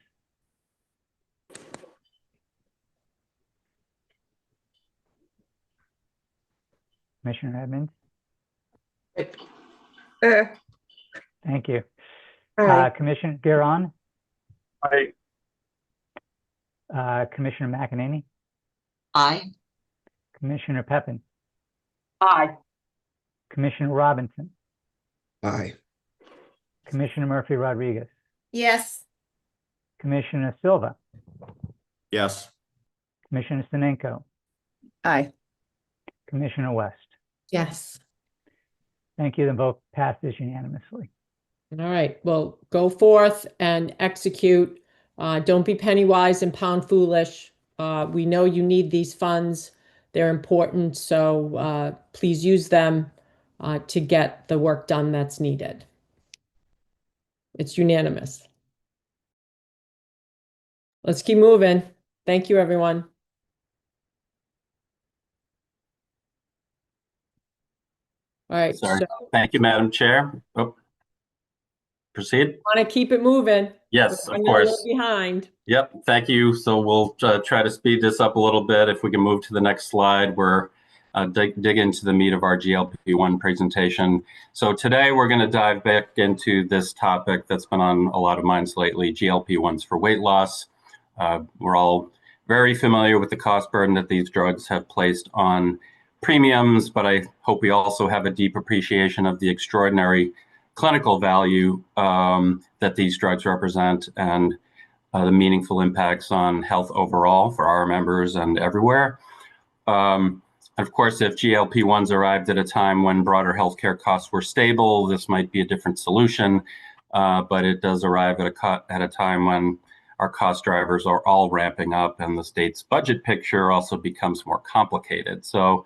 Commissioner Edmonds. Thank you. Commissioner Giron. Aye. Commissioner McEnany. Aye. Commissioner Pepin. Aye. Commissioner Robinson. Aye. Commissioner Murphy Rodriguez. Yes. Commissioner Silva. Yes. Commissioner Sinenko. Aye. Commissioner West. Yes. Thank you. Then both passes unanimously. All right, well, go forth and execute. Don't be penny wise and pound foolish. We know you need these funds. They're important, so please use them to get the work done that's needed. It's unanimous. Let's keep moving. Thank you, everyone. All right, Sorry. so Thank you, Madam Chair. Oh, proceed. want to keep it moving. Yes, We're of running a little course. behind. Yep, thank you. So we'll try to speed this up a little bit. If we can move to the next slide, we're dig into the meat of our GLP-1 presentation. So today we're going to dive back into this topic that's been on a lot of minds lately, GLP-1s for weight loss. We're all very familiar with the cost burden that these drugs have placed on premiums, but I hope we also have a deep appreciation of the extraordinary clinical value that these drugs represent and the meaningful impacts on health overall for our members and everywhere. Of course, if GLP-1s arrived at a time when broader healthcare costs were stable, this might be a different solution, but it does arrive at a time when our cost drivers are all ramping up and the state's budget picture also becomes more complicated. So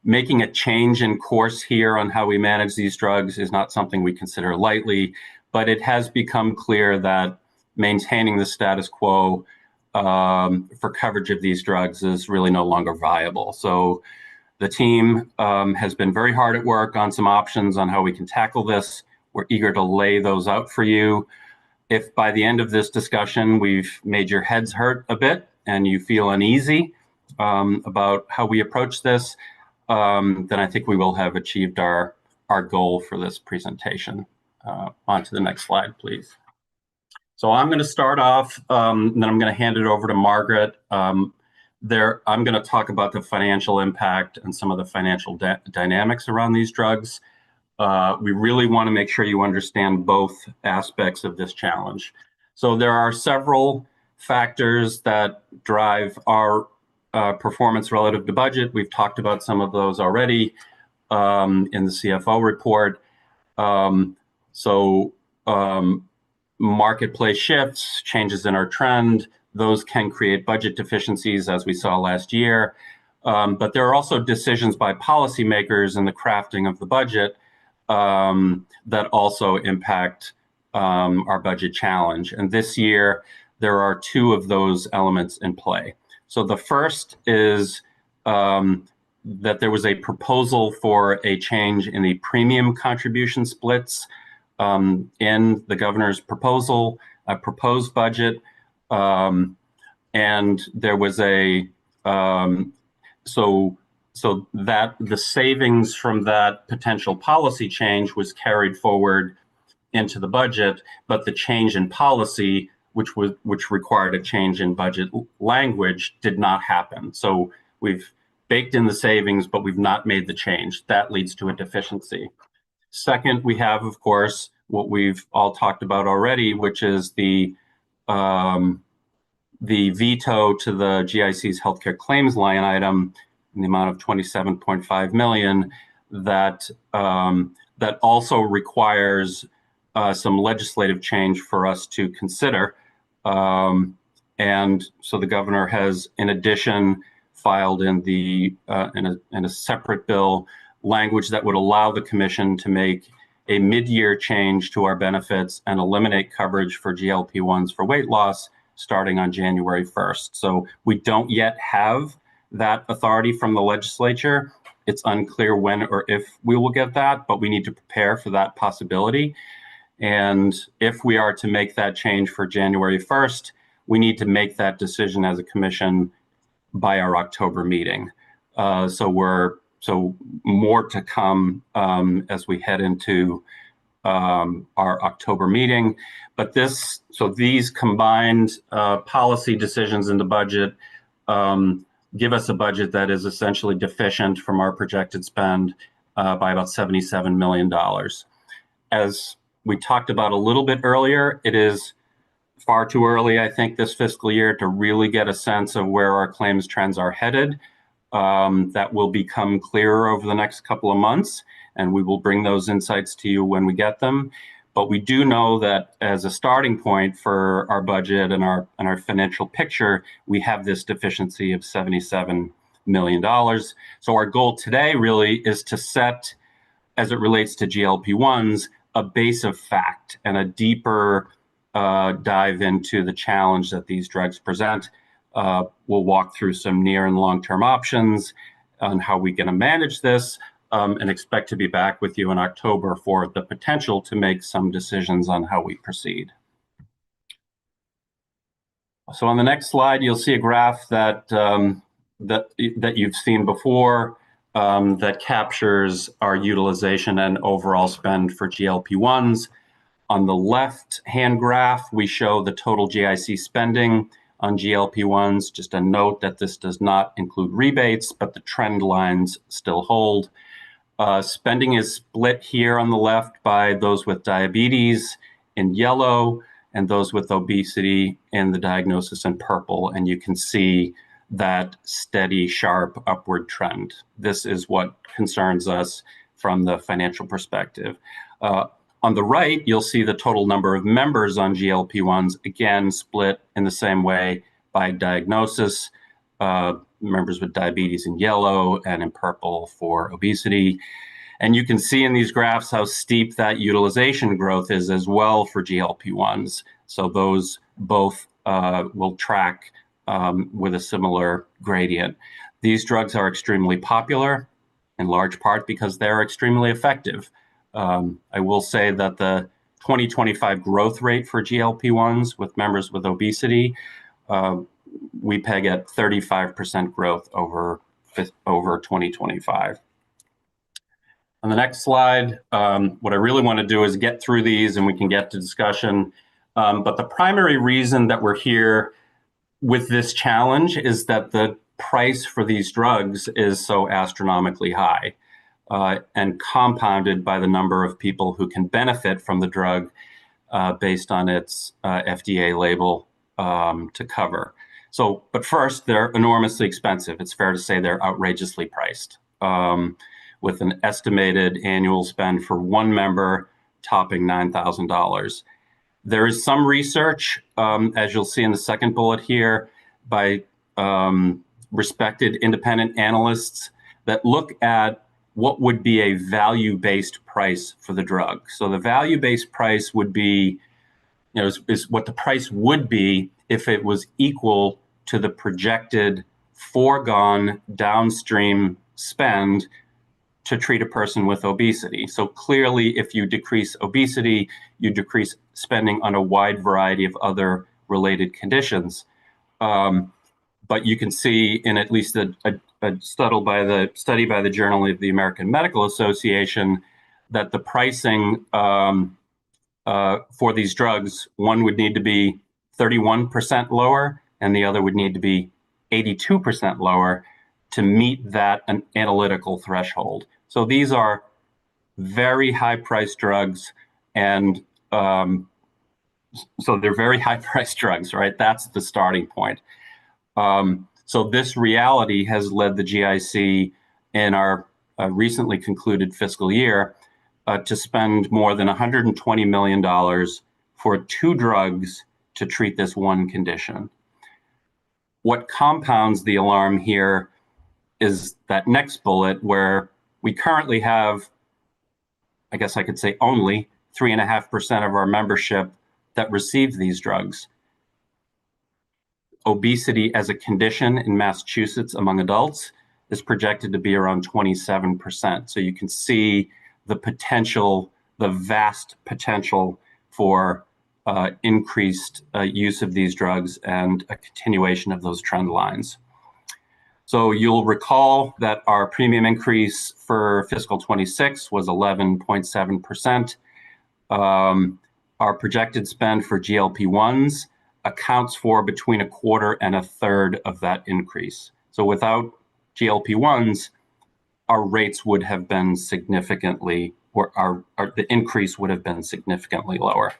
making a change in course here on how we manage these drugs is not something we consider lightly, but it has become clear that maintaining the status quo for coverage of these drugs is really no longer viable. So the team has been very hard at work on some options on how we can tackle this. We're eager to lay those out for you. If by the end of this discussion we've made your heads hurt a bit and you feel uneasy about how we approach this, then I think we will have achieved our goal for this presentation. On to the next slide, please. So I'm going to start off, and then I'm going to hand it over to Margaret. I'm going to talk about the financial impact and some of the financial dynamics around these drugs. We really want to make sure you understand both aspects of this challenge. So there are several factors that drive our performance relative to budget. We've talked about some of those already. in the CFO report. So marketplace shifts, changes in our trend, those can create budget deficiencies as we saw last year. But there are also decisions by policymakers in the crafting of the budget that also impact our budget challenge. And this year, there are two of those elements in play. So the first is that there was a proposal for a change in the premium contribution splits in the governor's proposed budget. And there was a, so that the savings from that potential policy change was carried forward into the budget, but the change in policy, which required a change in budget language, did not happen. So we've baked in the savings, but we've not made the change. That leads to a deficiency. Second, we have, of course, what we've all talked about already, which is the veto to the GIC's healthcare claims line item in the amount of $27.5 million that also requires some legislative change for us to consider. And so the governor has, in addition, filed in a separate bill language that would allow the commission to make a mid-year change to our benefits and eliminate coverage for GLP-1s for weight loss starting on January 1st. So we don't yet have that authority from the legislature. It's unclear when or if we will get that, but we need to prepare for that possibility. And if we are to make that change for January 1st, we need to make that decision as a commission by our October meeting. So more to come as we head into our October meeting. But these combined policy decisions in the budget give us a budget that is essentially deficient from our projected spend by about $77 million. As we talked about a little bit earlier, it is far too early, I think, this fiscal year to really get a sense of where our claims trends are headed. That will become clearer over the next couple of months, and we will bring those insights to you when we get them. But we do know that as a starting point for our budget and our financial picture, we have this deficiency of $77 million. So our goal today really is to set, as it relates to GLP-1s, a base of fact and a deeper dive into the challenge that these drugs present. We'll walk through some near and long-term options on how we're going to manage this, and expect to be back with you in October for the potential to make some decisions on how we proceed. So on the next slide, you'll see a graph that you've seen before that captures our utilization and overall spend for GLP-1s. On the left-hand graph, we show the total GIC spending on GLP-1s. Just a note that this does not include rebates, but the trend lines still hold. Spending is split here on the left by those with diabetes in yellow and those with obesity in the diagnosis in purple. And you can see that steady, sharp upward trend. This is what concerns us from the financial perspective. On the right, you'll see the total number of members on GLP-1s, again, split in the same way by diagnosis, members with diabetes in yellow and in purple for obesity. And you can see in these graphs how steep that utilization growth is as well for GLP-1s. So those both will track with a similar gradient. These drugs are extremely popular, in large part because they're extremely effective. I will say that the 2025 growth rate for GLP-1s with members with obesity, we peg at 35% growth over 2025. On the next slide, what I really want to do is get through these and we can get to discussion. But the primary reason that we're here with this challenge is that the price for these drugs is so astronomically high. And compounded by the number of people who can benefit from the drug based on its FDA label to cover. But first, they're enormously expensive. It's fair to say they're outrageously priced. with an estimated annual spend for one member topping $9,000. There is some research, as you'll see in the second bullet here, by respected independent analysts that look at what would be a value-based price for the drug. So the value-based price would be, is what the price would be if it was equal to the projected foregone downstream spend to treat a person with obesity. So clearly, if you decrease obesity, you decrease spending on a wide variety of other related conditions. But you can see in at least a study by the Journal of the American Medical Association that the pricing for these drugs, one would need to be 31% lower and the other would need to be 82% lower to meet that an analytical threshold. So these are very high-priced drugs, and so they're very high-priced drugs, right? That's the starting point. So this reality has led the GIC in our recently concluded fiscal year to spend more than $120 million for 2 drugs to treat this one condition. What compounds the alarm here is that next bullet, where we currently have, I guess I could say, only 3.5% of our membership that receive these drugs. Obesity as a condition in Massachusetts among adults is projected to be around 27%. So you can see the potential, the vast potential for increased use of these drugs and a continuation of those trend lines. So you'll recall that our premium increase for fiscal 26 was 11.7%. Our projected spend for GLP-1s accounts for between 1/4 and 1/3 of that increase. So without GLP-1s, our rates would have been significantly, or the increase would have been significantly lower.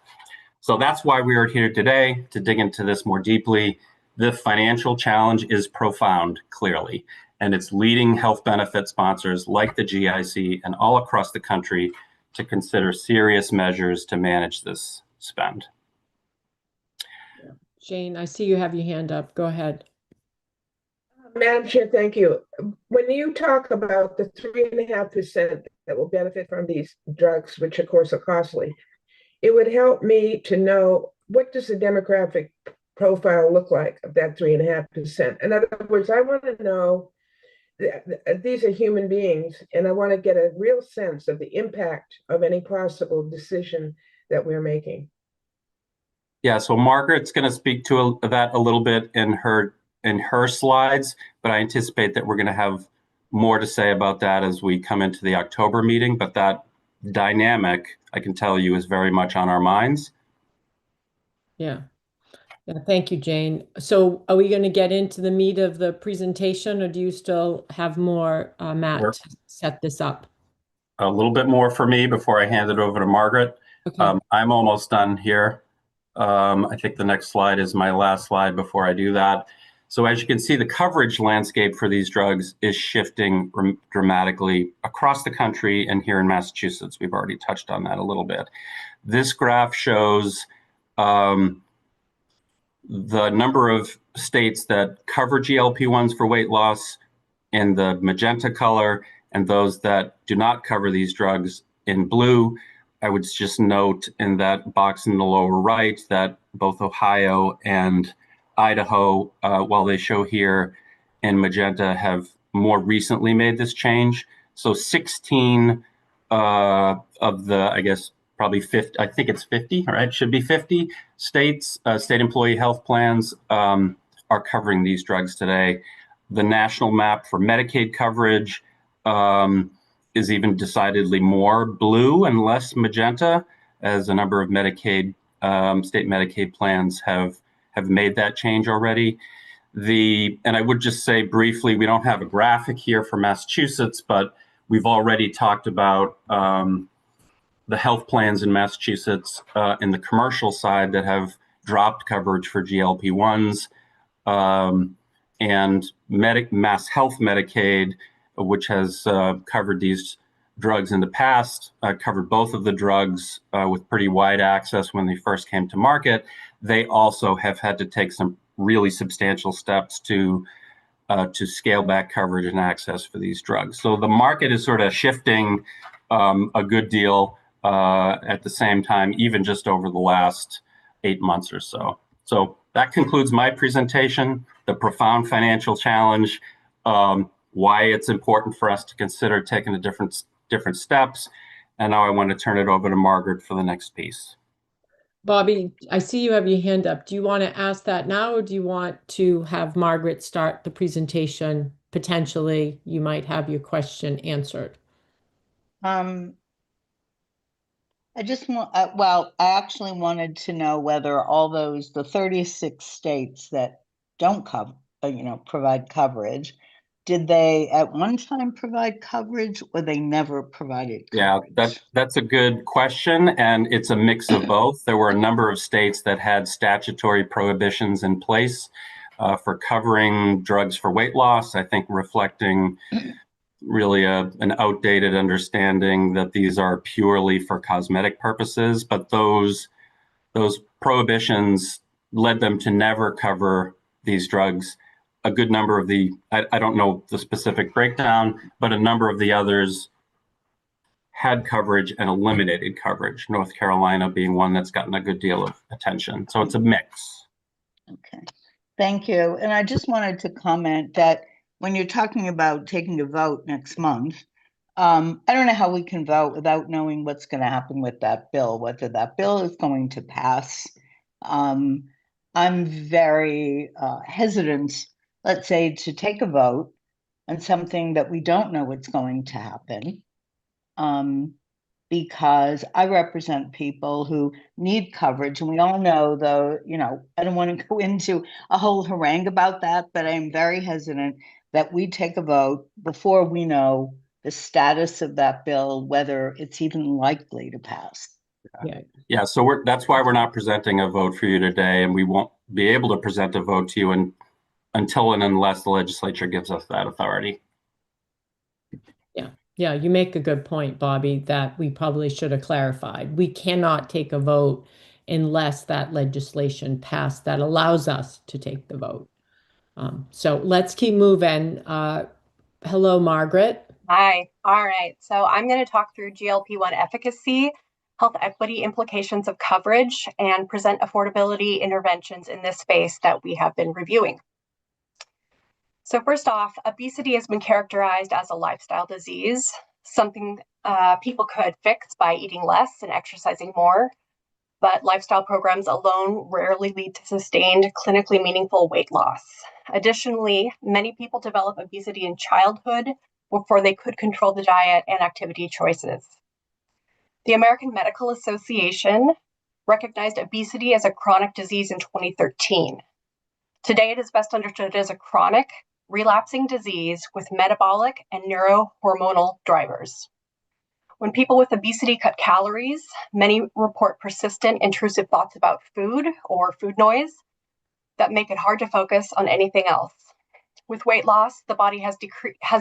So that's why we are here today, to dig into this more deeply. The financial challenge is profound, clearly, and it's leading health benefit sponsors like the GIC and all across the country to consider serious measures to manage this spend. Jane, I see you have your hand up. Go ahead. Madam Chair, thank you. When you talk about the 3.5% that will benefit from these drugs, which of course are costly, it would help me to know, what does the demographic profile look like of that 3.5%? In other words, I want to know these are human beings, and I want to get a real sense of the impact of any possible decision that we're making. Yeah, so Margaret's going to speak to that a little bit in her slides, but I anticipate that we're going to have more to say about that as we come into the October meeting. But that dynamic, I can tell you, is very much on our minds. Yeah. Yeah, thank you, Jane. So are we going to get into the meat of the presentation, or do you still have more, Matt, to set this up? A little bit more for me before I hand it over to Margaret. Okay. I'm almost done here. I think the next slide is my last slide before I do that. So as you can see, the coverage landscape for these drugs is shifting dramatically across the country, and here in Massachusetts, we've already touched on that a little bit. This graph shows the number of states that cover GLP-1s for weight loss in the magenta color, and those that do not cover these drugs in blue. I would just note in that box in the lower right that both Ohio and Idaho, while they show here in magenta, have more recently made this change. So 16 of the, I guess, probably 50, I think it's 50, right? Should be 50 states, state employee health plans are covering these drugs today. The national map for Medicaid coverage is even decidedly more blue and less magenta, as a number of Medicaid, state Medicaid plans have made that change already. And I would just say briefly, we don't have a graphic here for Massachusetts, but we've already talked about the health plans in Massachusetts in the commercial side that have dropped coverage for GLP-1s, and Mass Health Medicaid which has covered these drugs in the past, covered both of the drugs with pretty wide access when they first came to market. They also have had to take some really substantial steps to scale back coverage and access for these drugs. So the market is sort of shifting a good deal at the same time, even just over the last 8 months or so. So that concludes my presentation, the profound financial challenge, why it's important for us to consider taking the different steps. And now I want to turn it over to Margaret for the next piece. Bobby, I see you have your hand up. Do you want to ask that now, or do you want to have Margaret start the presentation? Potentially, you might have your question answered. I just want, well, I actually wanted to know whether all those, the 36 states that don't cover, provide coverage, did they at one time provide coverage, or they never provided coverage? Yeah, that's a good question, and it's a mix of both. There were a number of states that had statutory prohibitions in place for covering drugs for weight loss, I think reflecting really an outdated understanding that these are purely for cosmetic purposes, but those prohibitions led them to never cover these drugs. A good number of I don't know the specific breakdown, but a number of the others had coverage and eliminated coverage, North Carolina being one that's gotten a good deal of attention. So it's a mix. Okay, thank you. And I just wanted to comment that when you're talking about taking a vote next month, I don't know how we can vote without knowing what's going to happen with that bill, whether that bill is going to pass. I'm very hesitant, let's say, to take a vote on something that we don't know what's going to happen, because I represent people who need coverage, and we all know, though, I don't want to go into a whole harangue about that, but I am very hesitant that we take a vote before we know the status of that bill, whether it's even likely to pass. Yeah. So that's why we're not presenting a vote for you today, and we won't be able to present a vote to you until and unless the legislature gives us that authority. Yeah, you make a good point, Bobby, that we probably should have clarified. We cannot take a vote unless that legislation passed that allows us to take the vote. So let's keep moving. Hello, Margaret. Hi. All right. So I'm going to talk through GLP-1 efficacy, health equity implications of coverage, and present affordability interventions in this space that we have been reviewing. So first off, obesity has been characterized as a lifestyle disease, something people could fix by eating less and exercising more, but lifestyle programs alone rarely lead to sustained, clinically meaningful weight loss. Additionally, many people develop obesity in childhood before they could control the diet and activity choices. The American Medical Association recognized obesity as a chronic disease in 2013. Today, it is best understood as a chronic, relapsing disease with metabolic and neurohormonal drivers. When people with obesity cut calories, many report persistent intrusive thoughts about food or food noise that make it hard to focus on anything else. With weight loss, the body has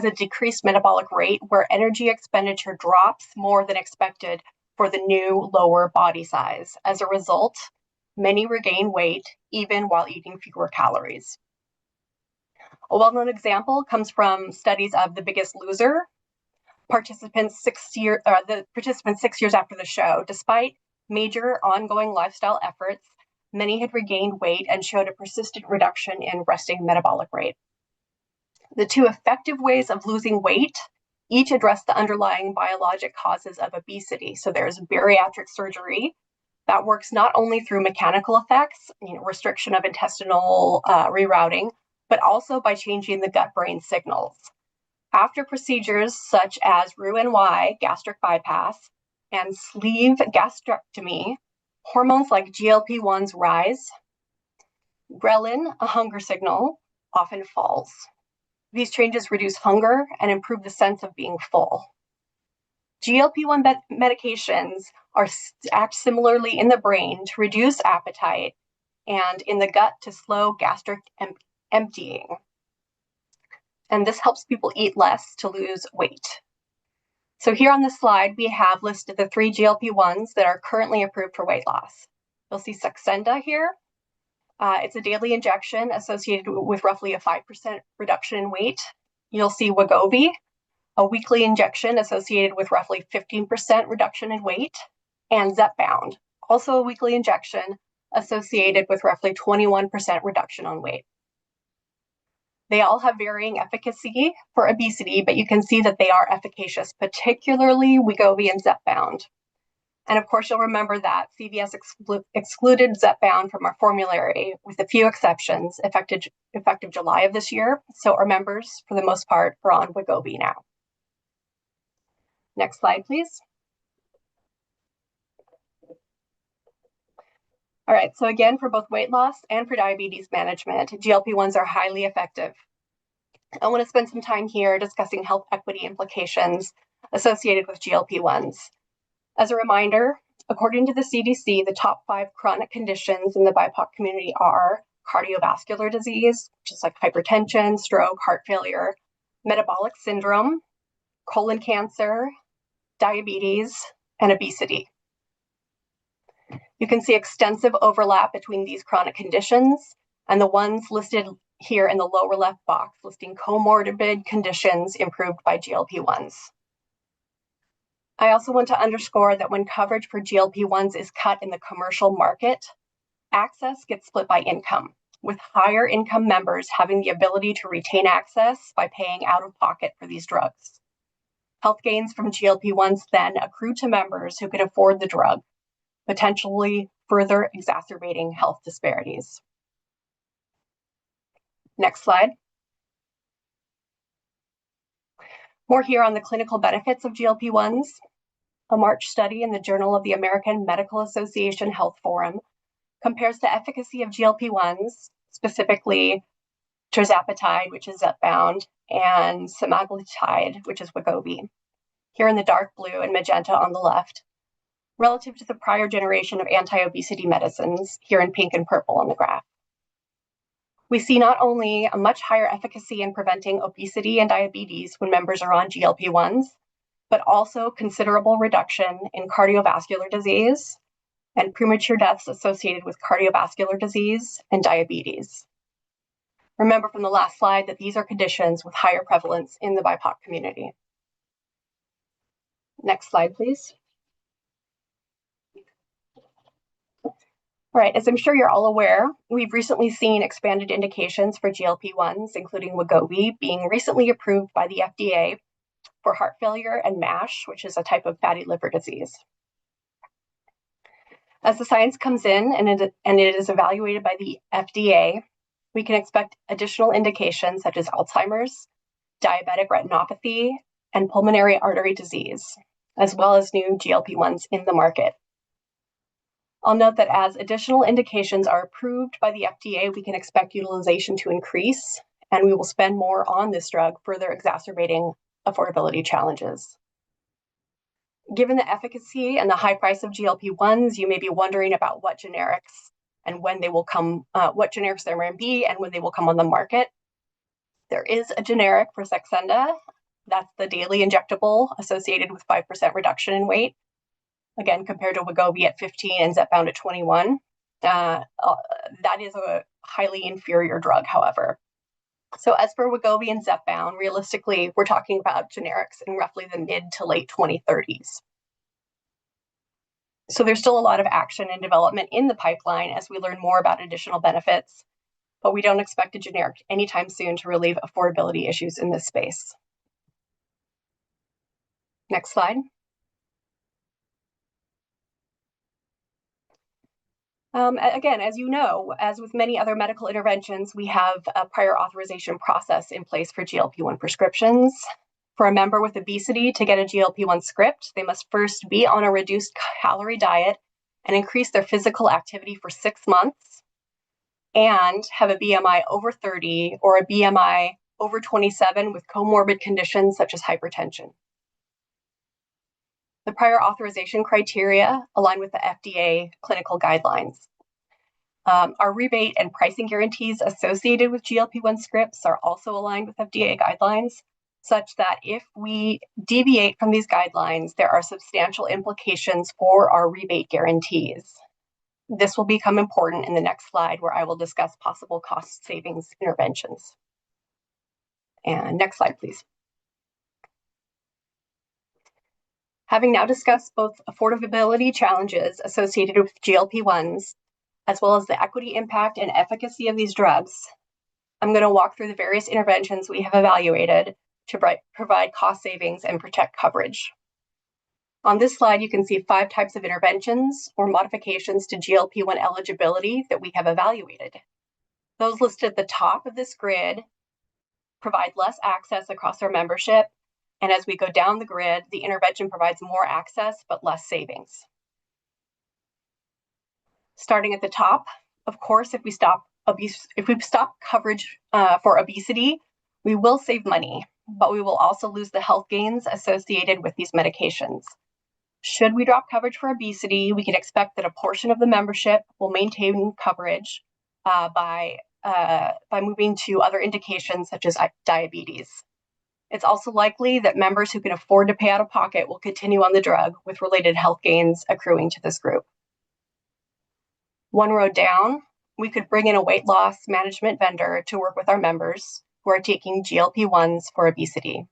a decreased metabolic rate where energy expenditure drops more than expected for the new lower body size. As a result, many regain weight even while eating fewer calories. A well-known example comes from studies of The Biggest Loser. The participants 6 years after the show, despite major ongoing lifestyle efforts, many had regained weight and showed a persistent reduction in resting metabolic rate. The two effective ways of losing weight each address the underlying biologic causes of obesity. So there's bariatric surgery that works not only through mechanical effects, restriction of intestinal rerouting, but also by changing the gut-brain signals. After procedures such as Roux-en-Y gastric bypass and sleeve gastrectomy, hormones like GLP-1s rise. Ghrelin, a hunger signal, often falls. These changes reduce hunger and improve the sense of being full. GLP-1 medications act similarly in the brain to reduce appetite and in the gut to slow gastric emptying. and this helps people eat less to lose weight. So here on this slide, we have listed the 3 GLP-1s that are currently approved for weight loss. You'll see Saxenda here. It's a daily injection associated with roughly a 5% reduction in weight. You'll see Wegovy, a weekly injection associated with roughly 15% reduction in weight, and Zepbound, also a weekly injection associated with roughly 21% reduction on weight. They all have varying efficacy for obesity, but you can see that they are efficacious, particularly Wegovy and Zepbound. And of course, you'll remember that CVS excluded Zepbound from our formulary with a few exceptions effective July of this year. So our members, for the most part, are on Wegovy now. Next slide, please. All right, so again, for both weight loss and for diabetes management, GLP-1s are highly effective. I want to spend some time here discussing health equity implications associated with GLP-1s. As a reminder, according to the CDC, the top 5 chronic conditions in the BIPOC community are cardiovascular disease, which is like hypertension, stroke, heart failure, metabolic syndrome, colon cancer, diabetes, and obesity. You can see extensive overlap between these chronic conditions and the ones listed here in the lower left box, listing comorbid conditions improved by GLP-1s. I also want to underscore that when coverage for GLP-1s is cut in the commercial market, access gets split by income, with higher income members having the ability to retain access by paying out of pocket for these drugs. Health gains from GLP-1s then accrue to members who can afford the drug, potentially further exacerbating health disparities. Next slide. More here on the clinical benefits of GLP-1s. A March study in the Journal of the American Medical Association Health Forum compares the efficacy of GLP-1s, specifically tirzepatide, which is Zepbound, and semaglutide, which is Wegovy, here in the dark blue and magenta on the left, relative to the prior generation of anti-obesity medicines, here in pink and purple on the graph. We see not only a much higher efficacy in preventing obesity and diabetes when members are on GLP-1s, but also considerable reduction in cardiovascular disease and premature deaths associated with cardiovascular disease and diabetes. Remember from the last slide that these are conditions with higher prevalence in the BIPOC community. Next slide, please. All right, as I'm sure you're all aware, we've recently seen expanded indications for GLP-1s, including Wegovy, being recently approved by the FDA for heart failure and MASH, which is a type of fatty liver disease. As the science comes in and it is evaluated by the FDA, we can expect additional indications such as Alzheimer's, diabetic retinopathy, and pulmonary artery disease, as well as new GLP-1s in the market. I'll note that as additional indications are approved by the FDA, we can expect utilization to increase, and we will spend more on this drug, further exacerbating affordability challenges. Given the efficacy and the high price of GLP-1s, you may be wondering about what generics and when they will come, what generics there may be and when they will come on the market. There is a generic for Saxenda. That's the daily injectable associated with 5% reduction in weight. Again, compared to Wegovy at 15 and Zepbound at 21. That is a highly inferior drug, however. So as for Wegovy and Zepbound, realistically, we're talking about generics in roughly the mid to late 2030s. So there's still a lot of action and development in the pipeline as we learn more about additional benefits, but we don't expect a generic anytime soon to relieve affordability issues in this space. Next slide. Again, as you know, as with many other medical interventions, we have a prior authorization process in place for GLP-1 prescriptions. For a member with obesity to get a GLP-1 script, they must first be on a reduced calorie diet and increase their physical activity for 6 months and have a BMI over 30 or a BMI over 27 with comorbid conditions such as hypertension. The prior authorization criteria align with the FDA clinical guidelines. Our rebate and pricing guarantees associated with GLP-1 scripts are also aligned with FDA guidelines, such that if we deviate from these guidelines, there are substantial implications for our rebate guarantees. This will become important in the next slide, where I will discuss possible cost savings interventions. And next slide, please. Having now discussed both affordability challenges associated with GLP-1s, as well as the equity impact and efficacy of these drugs, I'm going to walk through the various interventions we have evaluated to provide cost savings and protect coverage. On this slide, you can see 5 types of interventions or modifications to GLP-1 eligibility that we have evaluated. Those listed at the top of this grid provide less access across our membership, and as we go down the grid, the intervention provides more access but less savings. Starting at the top, of course, if we stop coverage for obesity, we will save money, but we will also lose the health gains associated with these medications. Should we drop coverage for obesity, we can expect that a portion of the membership will maintain coverage by moving to other indications such as diabetes. It's also likely that members who can afford to pay out of pocket will continue on the drug, with related health gains accruing to this group. One row down, we could bring in a weight loss management vendor to work with our members who are taking GLP-1s for obesity.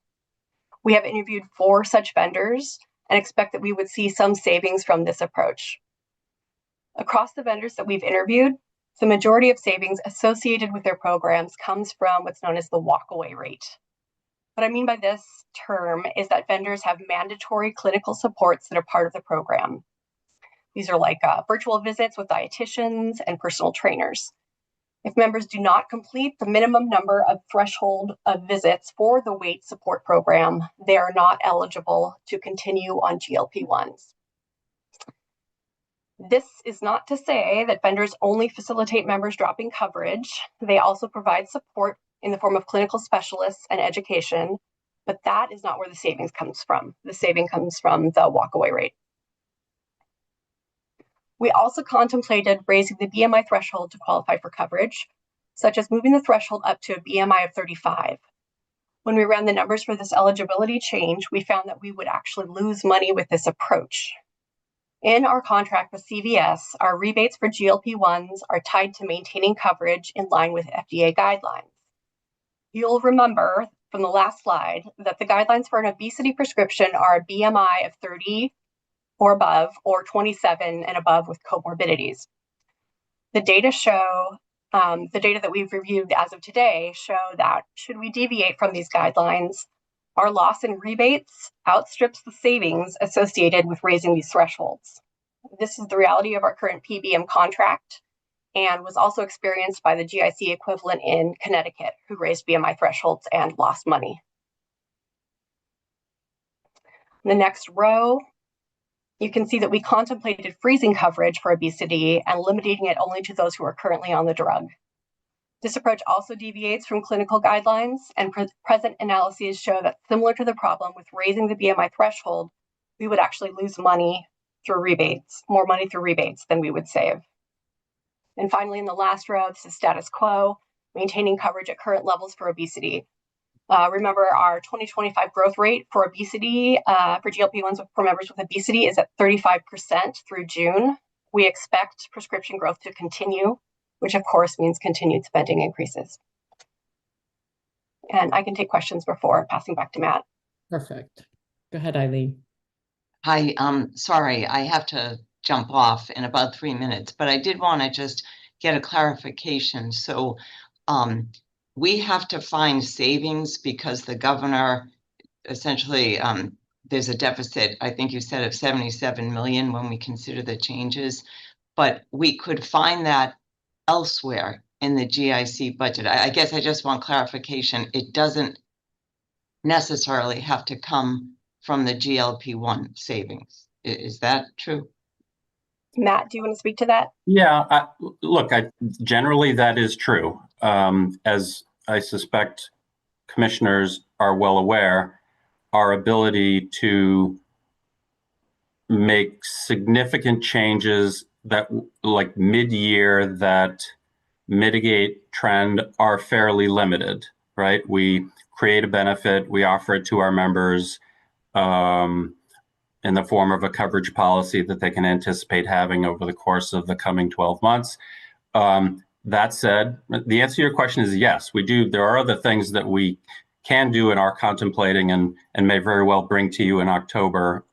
We have interviewed 4 such vendors and expect that we would see some savings from this approach. Across the vendors that we've interviewed, the majority of savings associated with their programs comes from what's known as the walkaway rate. What I mean by this term is that vendors have mandatory clinical supports that are part of the program. These are like virtual visits with dietitians and personal trainers. If members do not complete the minimum number of threshold of visits for the weight support program, they are not eligible to continue on GLP-1s. This is not to say that vendors only facilitate members dropping coverage. They also provide support in the form of clinical specialists and education, but that is not where the savings comes from. The saving comes from the walkaway rate. We also contemplated raising the BMI threshold to qualify for coverage, such as moving the threshold up to a BMI of 35. When we ran the numbers for this eligibility change, we found that we would actually lose money with this approach. In our contract with CVS, our rebates for GLP-1s are tied to maintaining coverage in line with FDA guidelines. You'll remember from the last slide that the guidelines for an obesity prescription are a BMI of 30 or above, or 27 and above with comorbidities. The data that we've reviewed as of today show that should we deviate from these guidelines, our loss in rebates outstrips the savings associated with raising these thresholds. This is the reality of our current PBM contract and was also experienced by the GIC equivalent in Connecticut, who raised BMI thresholds and lost money. In the next row, you can see that we contemplated freezing coverage for obesity and limiting it only to those who are currently on the drug. This approach also deviates from clinical guidelines, and present analyses show that similar to the problem with raising the BMI threshold, we would actually lose money through rebates, more money through rebates than we would save. And finally, in the last row, this is status quo, maintaining coverage at current levels for obesity. Remember, our 2025 growth rate for obesity, for GLP-1s for members with obesity is at 35% through June. We expect prescription growth to continue, which of course means continued spending increases. And I can take questions before passing back to Matt. Perfect. Go ahead, Eileen. Hi, sorry, I have to jump off in about 3 minutes, but I did want to just get a clarification. So, we have to find savings because the governor essentially, there's a deficit, I think you said, of 77 million when we consider the changes, but we could find that elsewhere in the GIC budget. I guess I just want clarification. It doesn't necessarily have to come from the GLP-1 savings. Is that true? Matt, do you want to speak to that? Yeah, generally that is true. As I suspect commissioners are well aware, our ability to make significant changes that like mid-year that mitigate trend are fairly limited, right? We create a benefit, we offer it to our members in the form of a coverage policy that they can anticipate having over the course of the coming 12 months. That said, the answer to your question is yes, we do. There are other things that we can do and are contemplating and may very well bring to you in October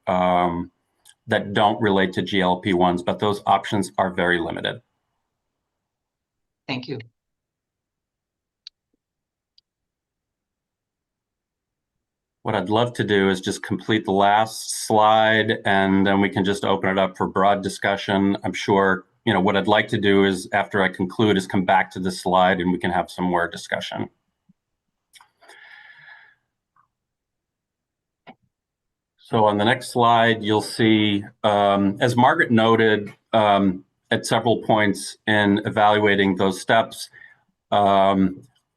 that don't relate to GLP-1s, but those options are very limited. Thank you. What I'd love to do is just complete the last slide, and then we can just open it up for broad discussion. I'm sure, you know, what I'd like to do is after I conclude is come back to this slide and we can have some more discussion. So on the next slide, you'll see, as Margaret noted at several points in evaluating those steps,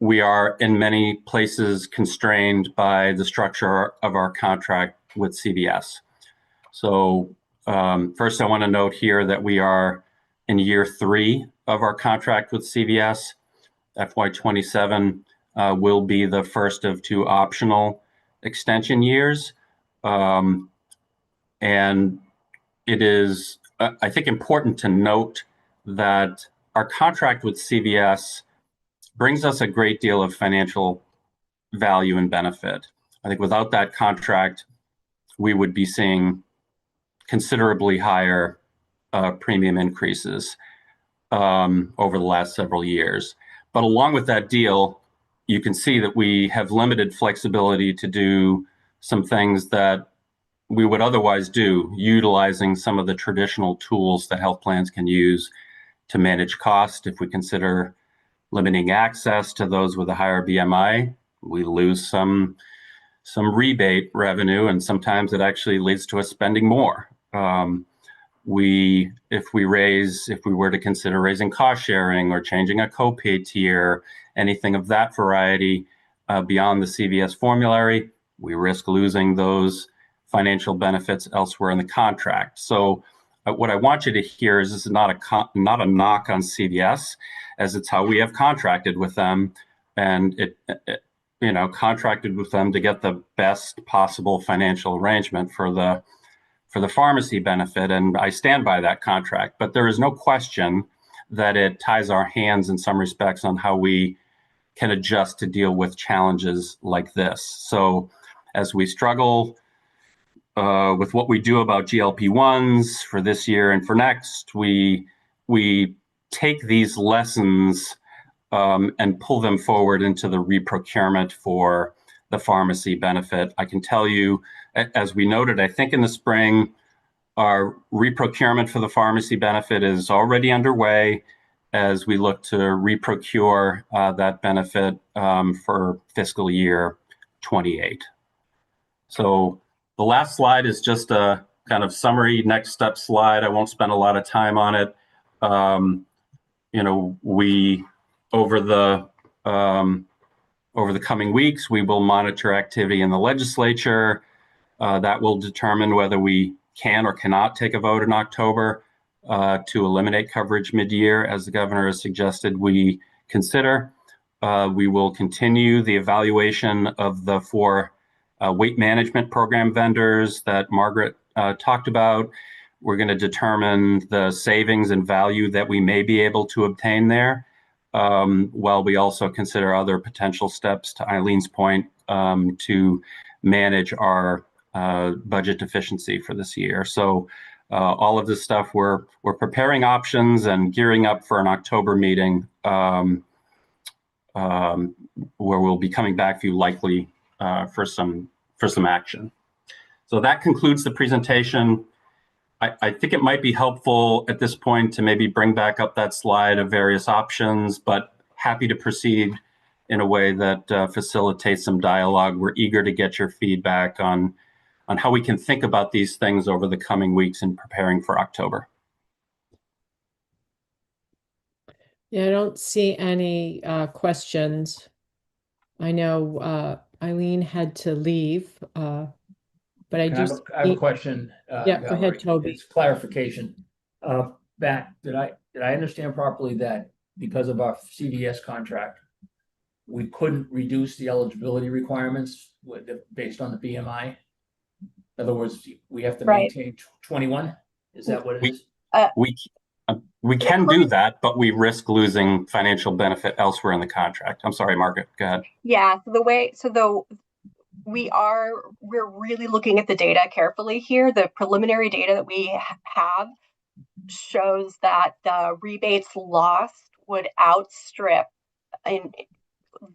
we are in many places constrained by the structure of our contract with CVS. So first I want to note here that we are in year 3 of our contract with CVS. FY27 will be the first of 2 optional extension years. And it is, I think, important to note that our contract with CVS brings us a great deal of financial value and benefit. I think without that contract, we would be seeing considerably higher premium increases over the last several years. But along with that deal, you can see that we have limited flexibility to do some things that we would otherwise do, utilizing some of the traditional tools that health plans can use to manage cost. If we consider limiting access to those with a higher BMI, we lose some rebate revenue, and sometimes it actually leads to us spending more. If we were to consider raising cost sharing or changing a copay tier, anything of that variety beyond the CVS formulary, we risk losing those financial benefits elsewhere in the contract. So what I want you to hear is this is not a knock on CVS, as it's how we have contracted with them, and it contracted with them to get the best possible financial arrangement for the pharmacy benefit, and I stand by that contract. But there is no question that it ties our hands in some respects on how we can adjust to deal with challenges like this. So as we struggle with what we do about GLP-1s for this year and for next, we take these lessons and pull them forward into the reprocurement for the pharmacy benefit. I can tell you, as we noted, I think in the spring, our reprocurement for the pharmacy benefit is already underway as we look to reprocure that benefit for fiscal year 28. So the last slide is just a kind of summary next step slide. I won't spend a lot of time on it. We over the coming weeks, we will monitor activity in the legislature. That will determine whether we can or cannot take a vote in October to eliminate coverage mid-year, as the governor has suggested we consider. We will continue the evaluation of the 4 weight management program vendors that Margaret talked about. We're going to determine the savings and value that we may be able to obtain there, while we also consider other potential steps, to Eileen's point, to manage our budget deficiency for this year. So all of this stuff, we're preparing options and gearing up for an October meeting where we'll be coming back to you likely for some action. So that concludes the presentation. I think it might be helpful at this point to maybe bring back up that slide of various options, but happy to proceed in a way that facilitates some dialogue. We're eager to get your feedback on how we can think about these things over the coming weeks in preparing for October. Yeah, I don't see any questions. I know Eileen had to leave, but I do. I have a question. Yeah, go ahead, Toby. It's clarification. Matt, did I understand properly that because of our CVS contract, we couldn't reduce the eligibility requirements based on the BMI? In other words, we have to Right. maintain 21? Is that what it is? We we can do that, but we risk losing financial benefit elsewhere in the contract. I'm sorry, Margaret, go ahead. Yeah, we're really looking at the data carefully here. The preliminary data that we have shows that the rebates lost would outstrip in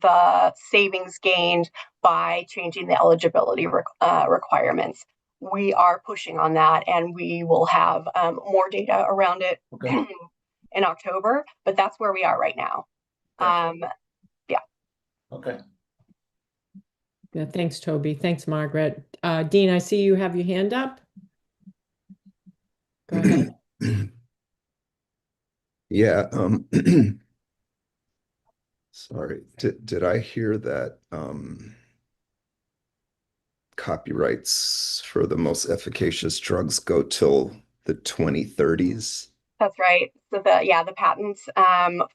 the savings gained by changing the eligibility requirements. We are pushing on that, and we will have more data around it Okay. in October, but that's where we are right now. Yeah. Okay. Yeah, thanks, Toby. Thanks, Margaret. Dean, I see you have your hand up. Go ahead. Yeah, sorry, did I hear that copyrights for the most efficacious drugs go till the 2030s? That's right. So the patents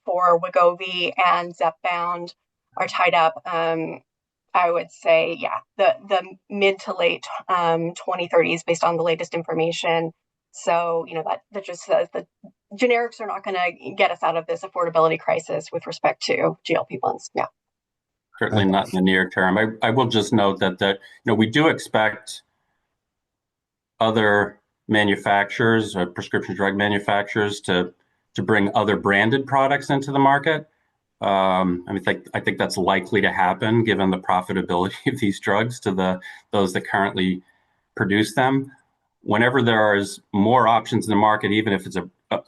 for Wegovy and Zepbound are tied up. I would say, the mid to late 2030s based on the latest information. So, that just says that generics are not going to get us out of this affordability crisis with respect to GLP-1s. Yeah. Certainly not in the near term. I will just note that we do expect other manufacturers or prescription drug manufacturers to bring other branded products into the market. I think that's likely to happen given the profitability of these drugs to those that currently produce them. Whenever there is more options in the market, even if it's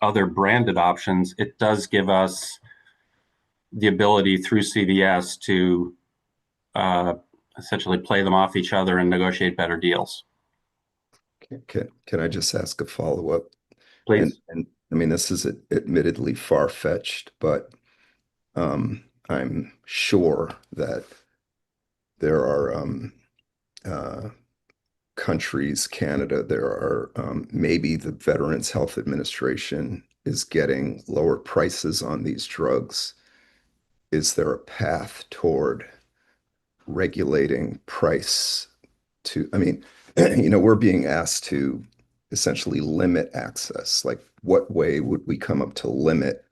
other branded options, it does give us the ability through CVS to essentially play them off each other and negotiate better deals. Can I just ask a follow-up? Please. And I mean, this is admittedly far-fetched, but I'm sure that there are countries, Canada, there are maybe the Veterans Health Administration is getting lower prices on these drugs. Is there a path toward regulating price I mean, we're being asked to essentially limit access. Like, what way would we come up to limit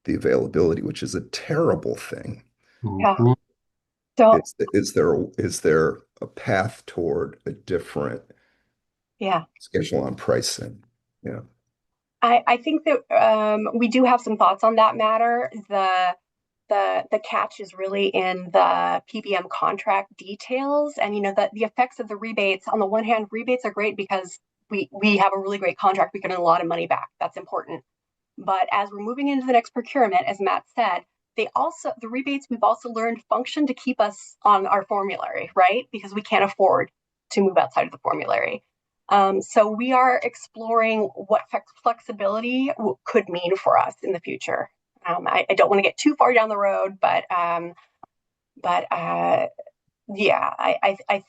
the availability, which is a terrible thing? Yeah. Mhm. So Is there a path toward a different schedule on pricing? Yeah. I think that we do have some thoughts on that matter. The catch is really in the PBM contract details, and the effects of the rebates. On the one hand, rebates are great because we have a really great contract. We get a lot of money back. That's important. But as we're moving into the next procurement, as Matt said, the rebates we've also learned function to keep us on our formulary, right? Because we can't afford to move outside of the formulary. So we are exploring what flexibility could mean for us in the future. I don't want to get too far down the road, but I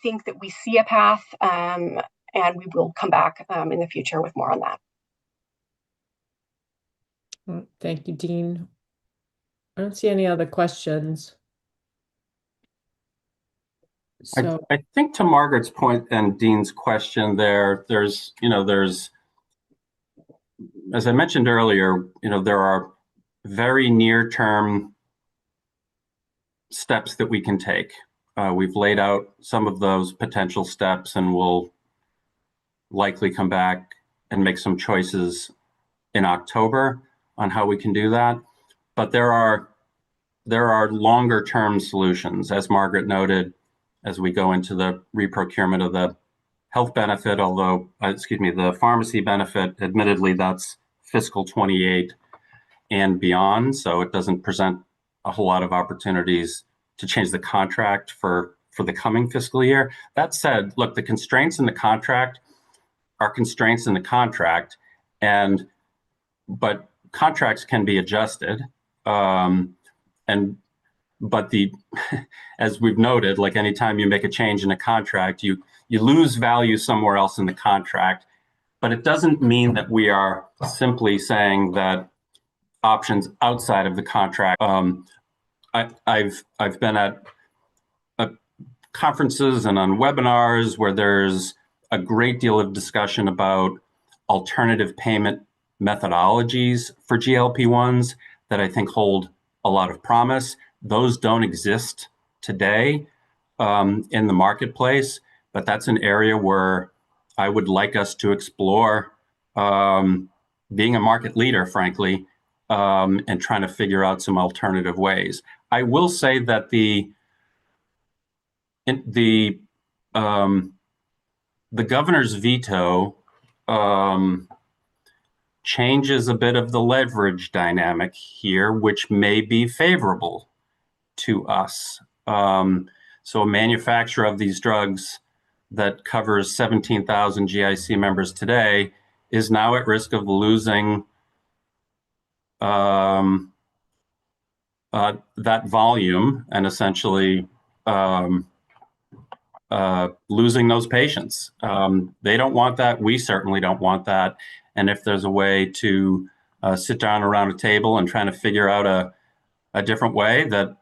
think that we see a path, and we will come back in the future with more on that. Thank you, Dean. I don't see any other questions. So I think to Margaret's point and Dean's question there's, as I mentioned earlier, there are very near-term steps that we can take. We've laid out some of those potential steps, and we'll likely come back and make some choices in October on how we can do that. But there are longer-term solutions, as Margaret noted, as we go into the reprocurement of the health benefit, the pharmacy benefit. Admittedly, that's fiscal 28 and beyond, so it doesn't present a whole lot of opportunities to change the contract for the coming fiscal year. That said, look, the constraints in the contract are constraints in the contract, but contracts can be adjusted. But as we've noted, like anytime you make a change in a contract, you lose value somewhere else in the contract, but it doesn't mean that we are simply saying that options outside of the contract. I've been at conferences and on webinars where there's a great deal of discussion about alternative payment methodologies for GLP-1s that I think hold a lot of promise. Those don't exist today in the marketplace, but that's an area where I would like us to explore being a market leader, frankly, and trying to figure out some alternative ways. I will say that the governor's veto changes a bit of the leverage dynamic here, which may be favorable to us. So a manufacturer of these drugs that covers 17,000 GIC members today is now at risk of losing that volume and essentially losing those patients. They don't want that. We certainly don't want that. And if there's a way to sit down around a table and trying to figure out a different way that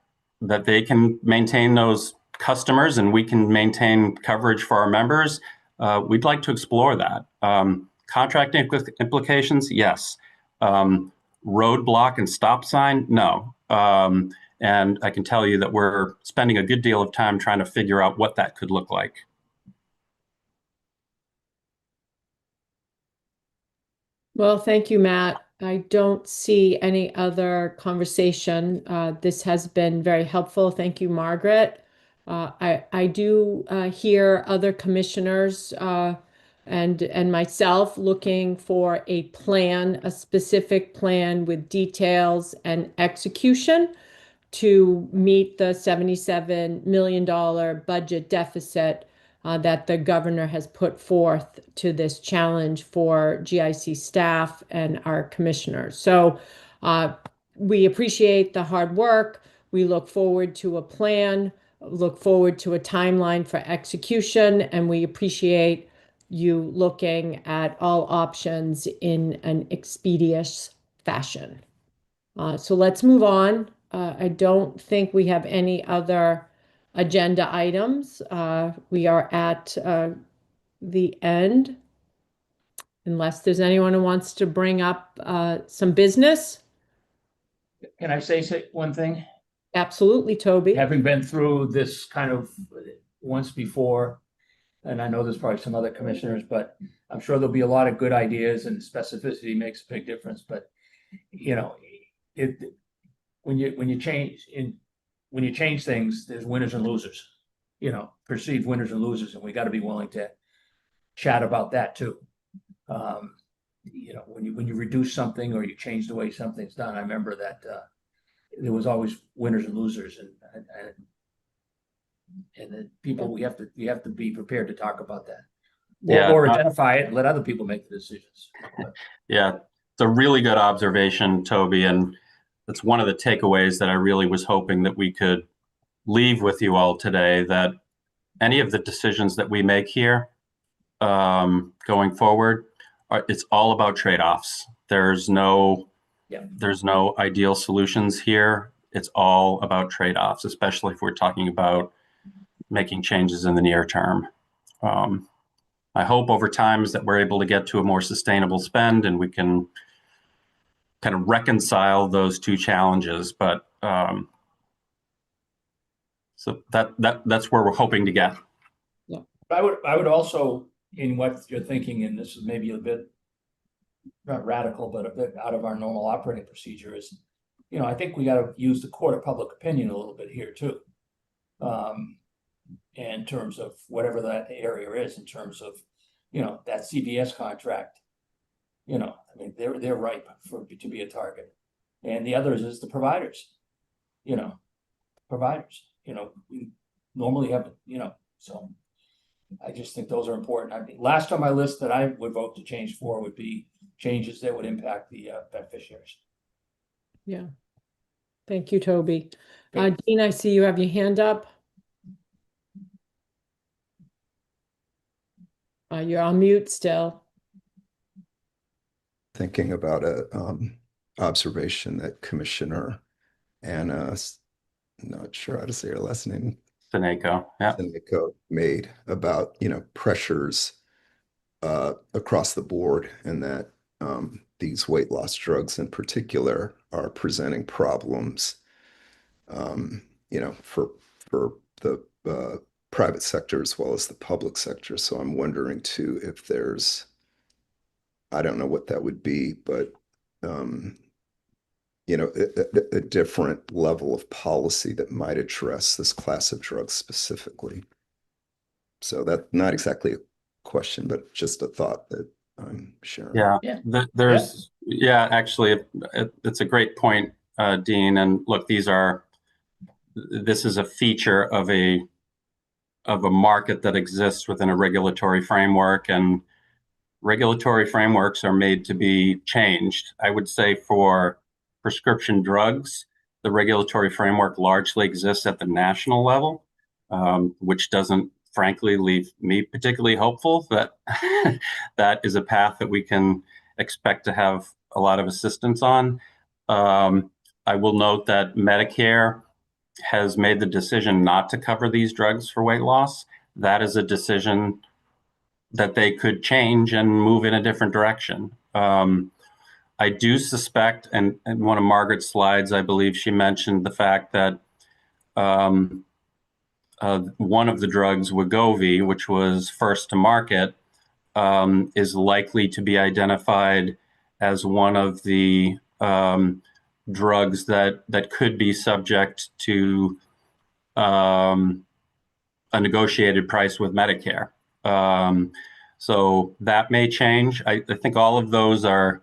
they can maintain those customers and we can maintain coverage for our members, we'd like to explore that. Contract implications, yes. Roadblock and stop sign, no. And I can tell you that we're spending a good deal of time trying to figure out what that could look like. Well, thank you, Matt. I don't see any other conversation. This has been very helpful. Thank you, Margaret. I do hear other commissioners and myself looking for a plan, a specific plan with details and execution to meet the $77 million budget deficit that the governor has put forth to this challenge for GIC staff and our commissioners. So we appreciate the hard work. We look forward to a plan, look forward to a timeline for execution, and we appreciate you looking at all options in an expeditious fashion. So let's move on. I don't think we have any other agenda items. We are at the end, unless there's anyone who wants to bring up some business. Can I say one thing? Absolutely, Toby. Having been through this kind of once before, and I know there's probably some other commissioners, but I'm sure there'll be a lot of good ideas, and specificity makes a big difference. But you know, when you change things, there's winners and losers. You know, perceived winners and losers, and we got to be willing to chat about that too. You know, when you reduce something or you change the way something's done, I remember that there was always winners and losers, and then people, we have to be prepared to talk about that, or identify it and let other people make the decisions. Yeah, it's a really good observation, Toby, and it's one of the takeaways that I really was hoping that we could leave with you all today, that any of the decisions that we make here going forward, it's all about trade-offs. There's no ideal solutions here. It's all about trade-offs, especially if we're talking about making changes in the near term. I hope over time is that we're able to get to a more sustainable spend and we can kind of reconcile those two challenges. But so that's where we're hoping to get. Yeah. I would also, in what you're thinking, and this is maybe a bit not radical, but a bit out of our normal operating procedure, is, you know, I think we got to use the court of public opinion a little bit here too. In terms of whatever that area is, in terms of, you know, that CVS contract, you know, I mean, they're ripe to be a target. And the others is the providers, you know, we normally have, you know, so I just think those are important. I mean, last on my list that I would vote to change for would be changes that would impact the beneficiaries. Yeah. Thank you, Toby. Dean, I see you have your hand up. You're on mute still. thinking about a observation that Commissioner Anna, not sure how to say her last name, Seneko, yeah. Seneko made about, pressures across the board, and that these weight loss drugs in particular are presenting problems, for the private sector as well as the public sector. So I'm wondering too if there's, I don't know what that would be, but um, a different level of policy that might address this class of drugs specifically. So that's not exactly a question, but just a thought that I'm sharing. Yeah, Yeah. there's, yeah, actually, it's a great point, Dean. And look, this is a feature of a market that exists within a regulatory framework, and regulatory frameworks are made to be changed. I would say for prescription drugs, the regulatory framework largely exists at the national level, which doesn't, frankly, leave me particularly hopeful that that is a path that we can expect to have a lot of assistance on. I will note that Medicare has made the decision not to cover these drugs for weight loss. That is a decision that they could change and move in a different direction. I do suspect, and in one of Margaret's slides, I believe she mentioned the fact that one of the drugs, Wegovy, which was first to market, is likely to be identified as one of the drugs that could be subject to a negotiated price with Medicare. So that may change. I think all of those are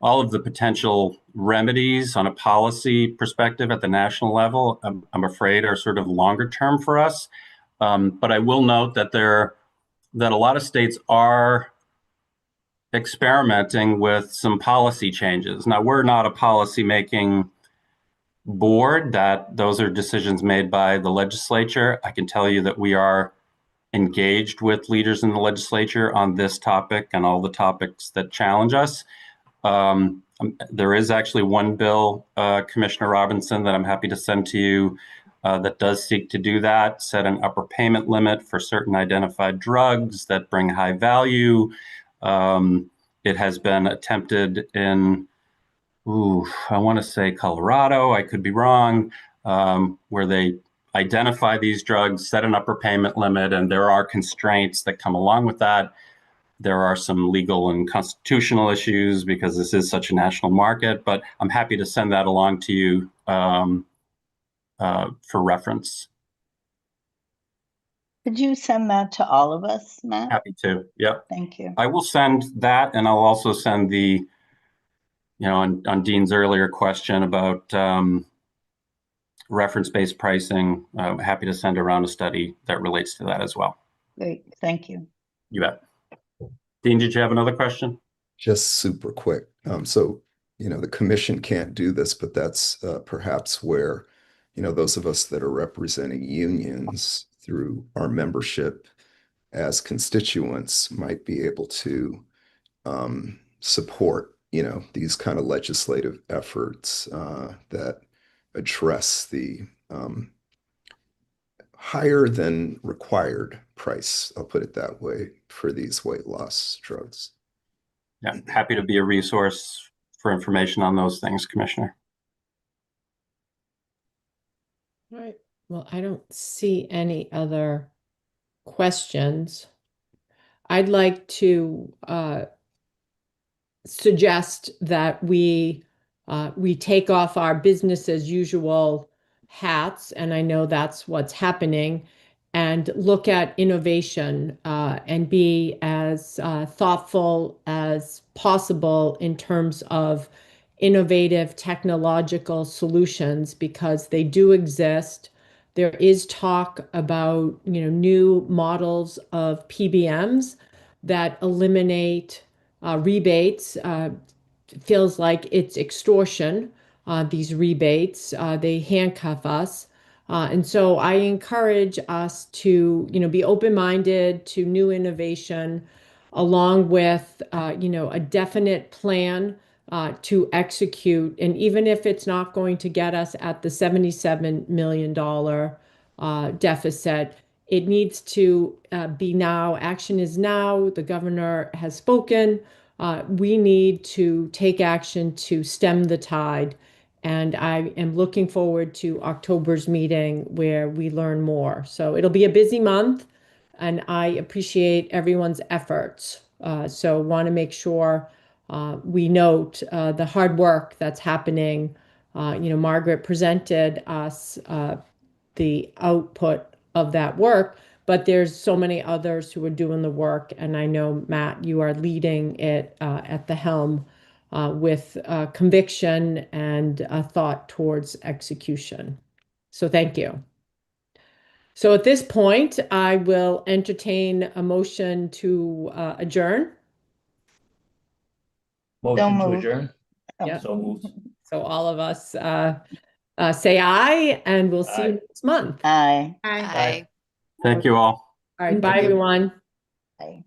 all of the potential remedies on a policy perspective at the national level, I'm afraid, are sort of longer term for us. But I will note that that a lot of states are experimenting with some policy changes. Now, we're not a policy making board, that those are decisions made by the legislature. I can tell you that we are engaged with leaders in the legislature on this topic and all the topics that challenge us. There is actually one bill, Commissioner Robinson, that I'm happy to send to you that does seek to do that, set an upper payment limit for certain identified drugs that bring high value. It has been attempted in, I want to say Colorado, I could be wrong, where they identify these drugs, set an upper payment limit, and there are constraints that come along with that. There are some legal and constitutional issues because this is such a national market, but I'm happy to send that along to you for reference. Could you send that to all of us, Matt? Happy to, yep. Thank you. I will send that, and I'll also send the, on Dean's earlier question about reference-based pricing, I'm happy to send around a study that relates to that as well. Great, thank you. You bet. Dean, did you have another question? Just super quick. So, the commission can't do this, but that's perhaps where, those of us that are representing unions through our membership as constituents might be able to support, these kind of legislative efforts that address the higher than required price, I'll put it that way, for these weight loss drugs. Yeah, happy to be a resource for information on those things, Commissioner. All right. Well, I don't see any other questions. I'd like to suggest that we take off our business as usual hats, and I know that's what's happening, and look at innovation and be as thoughtful as possible in terms of innovative technological solutions, because they do exist. There is talk about new models of PBMs that eliminate rebates. Feels like it's extortion, these rebates. They handcuff us. And so I encourage us to, be open-minded to new innovation. along with, a definite plan to execute. And even if it's not going to get us at the $77 million deficit, it needs to be now. Action is now. The governor has spoken. We need to take action to stem the tide. And I am looking forward to October's meeting where we learn more. So it'll be a busy month, and I appreciate everyone's efforts. So want to make sure we note the hard work that's happening. Margaret presented us the output of that work, but there's so many others who are doing the work. And I know, Matt, you are leading it at the helm with conviction and a thought towards execution. So thank you. So at this point, I will entertain a motion to adjourn. Motion to moved. adjourn. Yeah. So moved. So all of us say aye, and we'll see you Aye. next month. Aye. Aye. Thank you all. All right, bye, everyone. Aye.